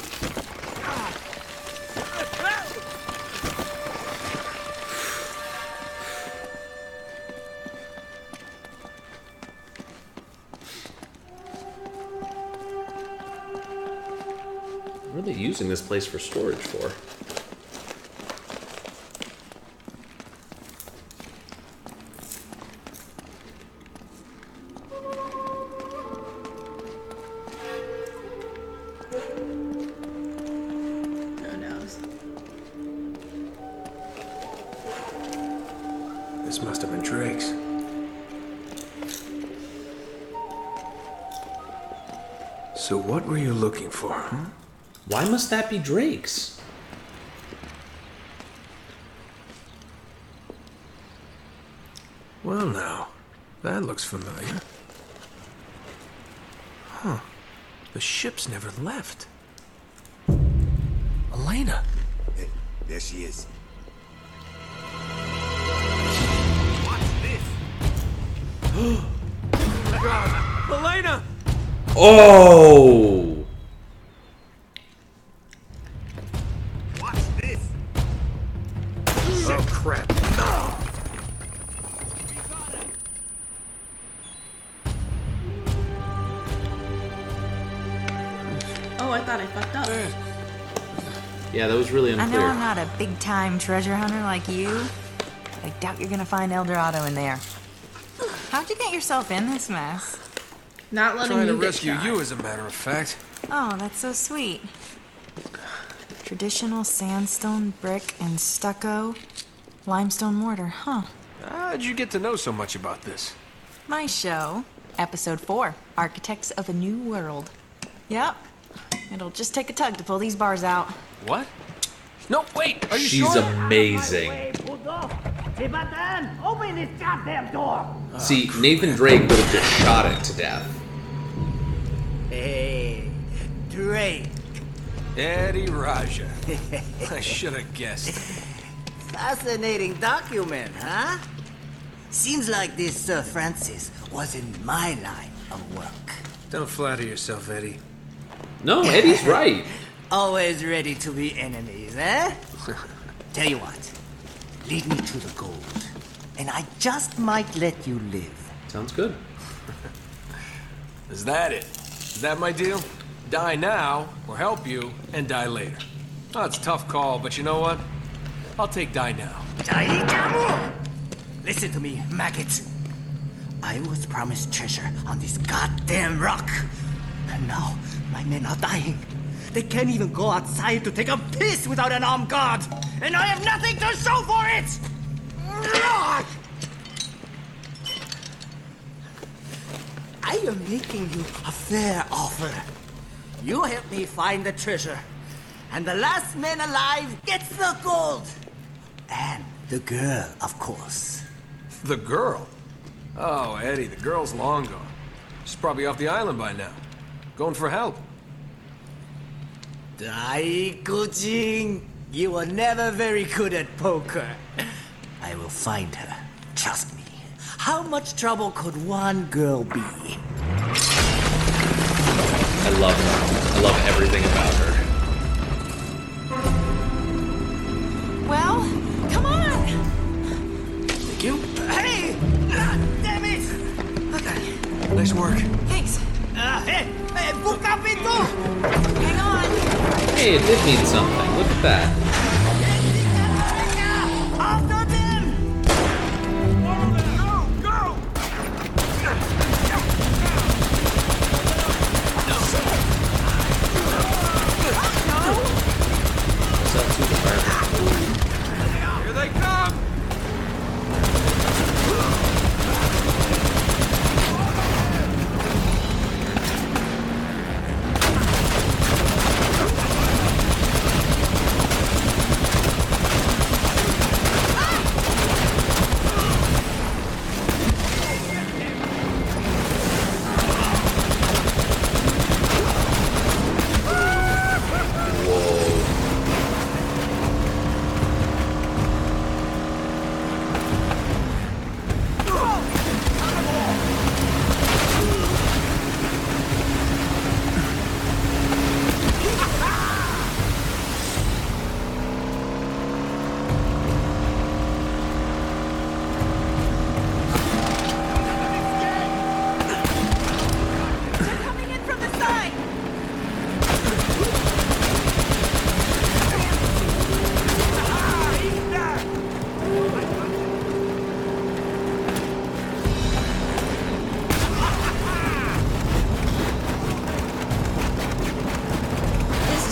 What are they using this place for storage for? Who knows? This must have been Drake's. So what were you looking for, huh? Why must that be Drake's? Well now, that looks familiar. Huh. The ship's never left. Elena! Hey, there she is. What's this? Elena! Oh! What's this? Oh crap. Oh, I thought I fucked up. Yeah, that was really I unclear. know I'm not a big-time treasure hunter like you, but I doubt you're gonna find El Dorado in there. How'd you get yourself in this mess? Not letting Trying to you get rescue shot. you, as a matter of fact. Oh, that's so sweet. Traditional sandstone, brick, and stucco. Limestone mortar, huh? How'd you get to know so much about this? My show, Episode 4, Architects of a New World. Yep. It'll just take a tug to pull these bars out. What? No, wait! Are you She's sure? amazing. Hey, Batan, open this goddamn door! See, Nathan Drake would have just shot it to death. Hey, Drake. Eddie Raja. I should have guessed. Fascinating document, huh? Seems like this Sir Francis was in my line of work. Don't flatter yourself, Eddie. No, Eddie's right. Always ready to be enemies, eh? Tell you what, lead me to the gold, and I just might let you live. Sounds good. Is that it? Is that my deal? Die now, or help you, and die later. Oh, it's a tough call, but you know what? I'll take die now. Listen to me, maggot. I was promised treasure on this goddamn rock. And now, my men are dying. They can't even go outside to take a piss without an armed guard. And I have nothing to show for it! I am making you a fair offer. You help me find the treasure, and the last man alive gets the gold. And the girl, of course. The girl? Oh, Eddie, the girl's long gone. She's probably off the island by now. Going for help. Daikujin, you were never very good at poker. I will find her. Trust me. How much trouble could one girl be? I love her. I love everything about her. Well, come on! Thank you. Hey! Damn it! Okay, Nice work. thanks. Hey! Buka pintu! Hang on. Hey, it did mean something. Look at that. After them! What's up to the fire? Here they come!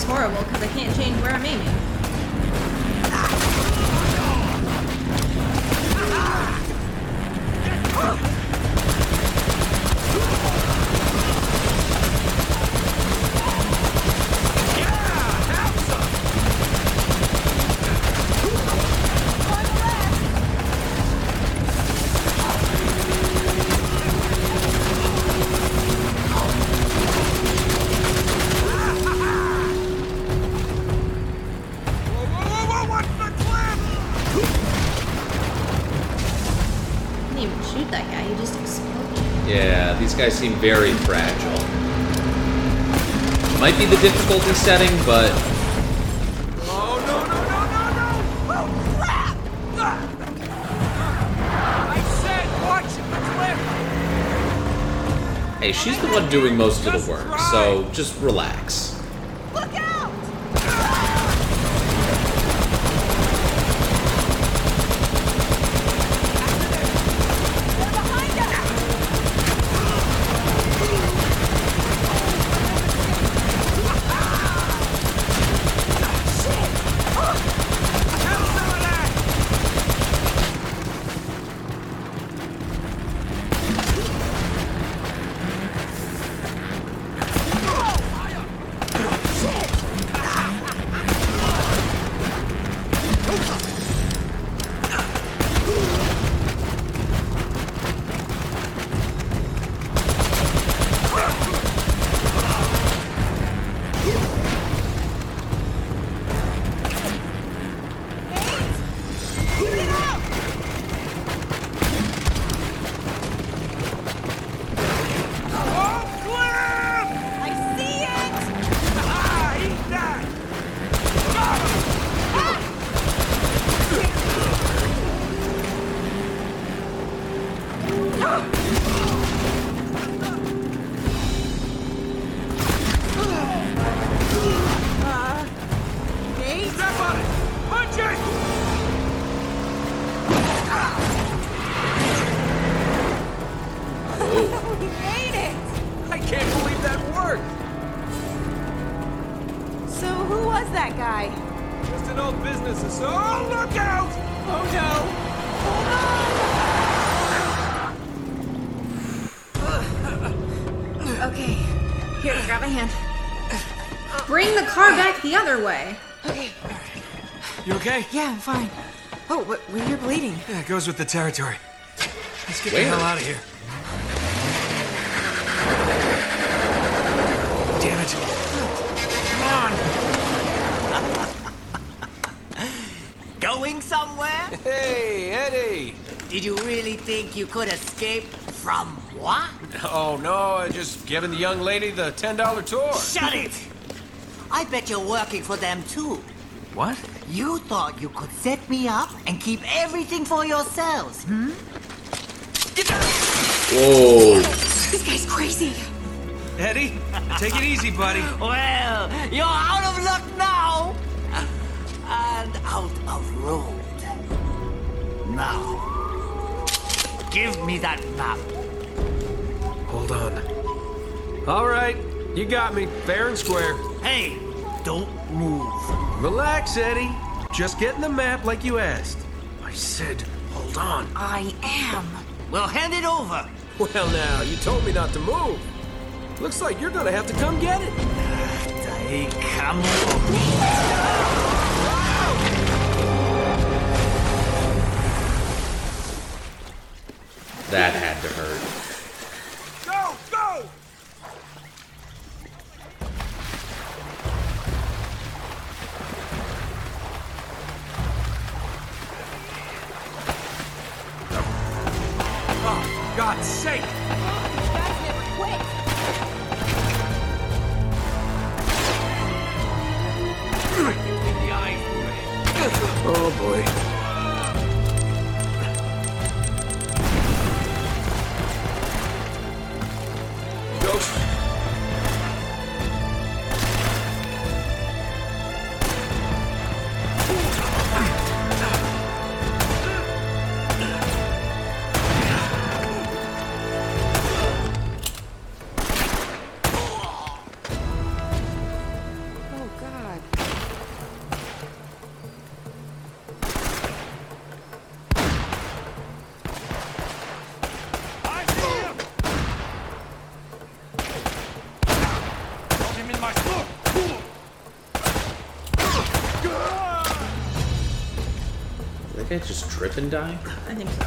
horrible because I can't change where I'm aiming. Yeah, these guys seem very fragile. Might be the difficulty setting, but... Oh, no, no, no, no, no! Oh, crap! I said watch the cliff! Hey, she's the one doing most of the work, so just relax. Look out! That guy. Just an old business. Oh, look out! Oh no! Hold my hand. Bring the car back the other way. Okay. You okay? Yeah, I'm fine. Oh, but you're bleeding. Yeah, it goes with the territory. Let's get Where? the hell out of here. Damn it. Come on. Going somewhere? Hey, Eddie. Did you really think you could escape from what? Oh, no, I just giving the young lady the $10 tour. Shut it! I bet you're working for them too. What? You thought you could set me up and keep everything for yourselves, hmm? Whoa. This guy's crazy. Eddie, take it easy, buddy. Well, you're out of luck now! And out of road. Now, give me that map. Hold on. All right, you got me, fair and square. Hey, don't move. Relax, Eddie. Just getting the map like you asked. I said, hold on. I am. Well, hand it over. Well, now, you told me not to move. Looks like you're gonna have to come get it. Hey, come That had to hurt. Go! Go! Oh, God's sake! Oh, boy. Ghost. Oh, God. I see him! Got him in my foot! Did that guy just trip and die? I think so.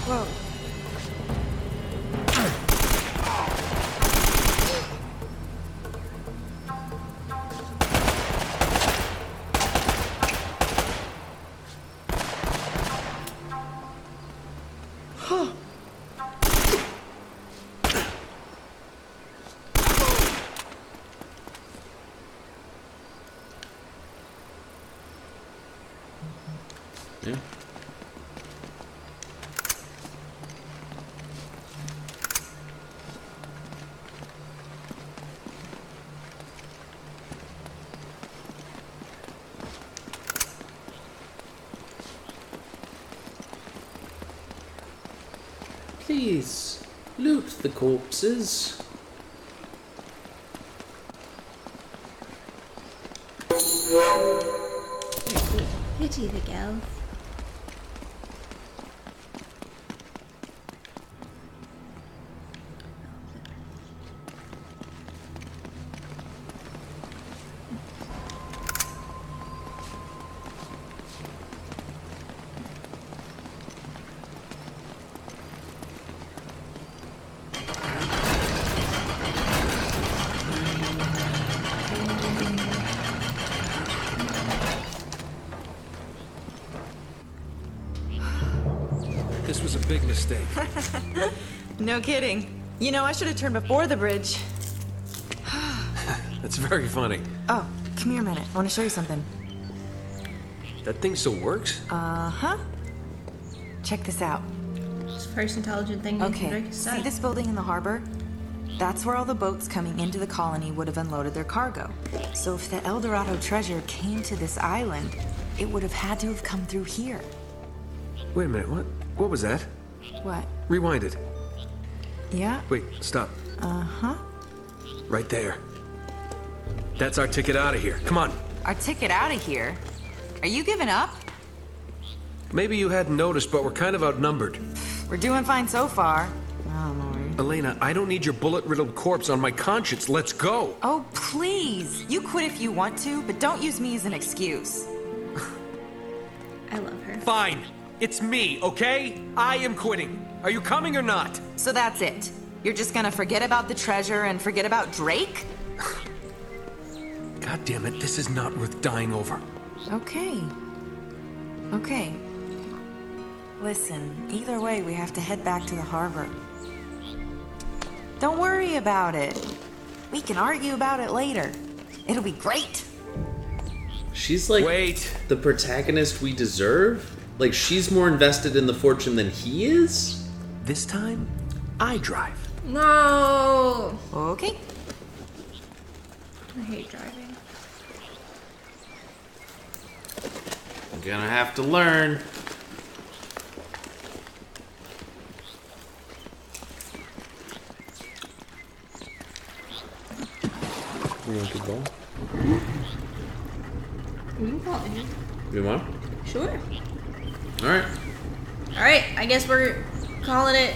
Whoa. Yeah. Please, loot the corpses. Pity the girls. This was a big mistake. No kidding. You know, I should have turned before the bridge. That's very funny. Oh, come here a minute. I want to show you something. That thing still works? Uh-huh. Check this out. It's the first intelligent thing Okay, Drake see said. this building in the harbor? That's where all the boats coming into the colony would have unloaded their cargo. So if the El Dorado treasure came to this island, it would have had to have come through here. Wait a minute, what? What was that? What? Rewind it. Yeah? Wait, stop. Uh-huh. Right there. That's our ticket out of here. Come on. Our ticket out of here? Are you giving up? Maybe you hadn't noticed, but we're kind of outnumbered. We're doing fine so far. Oh, Lord. Elena, I don't need your bullet-riddled corpse on my conscience. Let's go. Oh, please. You quit if you want to, but don't use me as an excuse. I love her. Fine. It's me, okay? I am quitting. Are you coming or not? So that's it. You're just gonna forget about the treasure and forget about Drake? God damn it, this is not worth dying over. Okay. Okay. Listen, either way, we have to head back to the harbor. Don't worry about it. We can argue about it later. It'll be great. She's like Wait. the protagonist we deserve? Like, she's more invested in the fortune than he is? This time, I drive. No. Okay. I hate driving. I'm gonna have to learn. You want to go? You can call it in. You want? Sure. Alright. Alright, I guess we're calling it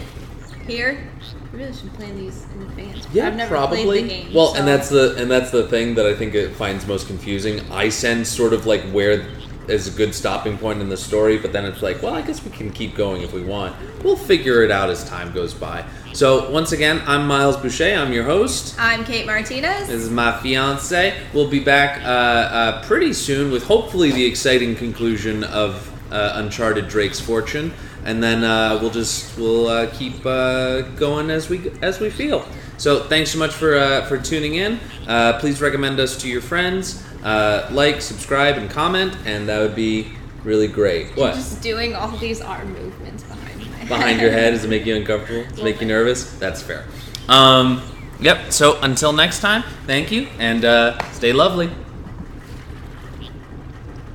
here. We really should plan these in advance. Yeah, I've never probably. played the game. Well, so. and that's the thing that I think it finds most confusing. I sense sort of like where is a good stopping point in the story, but then it's like, well, I guess we can keep going if we want. We'll figure it out as time goes by. So once again, I'm Miles Boucher. I'm your host. I'm Kate Martinez. This is my fiance. We'll be back pretty soon with hopefully the exciting conclusion of Uncharted Drake's Fortune, and then we'll keep going as we feel. So thanks so much for tuning in. Please recommend us to your friends. Like, subscribe, and comment, and that would be really great. What? Just doing all these arm movements behind my head. Behind your head? Does it make you uncomfortable? Does it make you nervous? That's fair. Yep. So until next time, thank you, and stay lovely.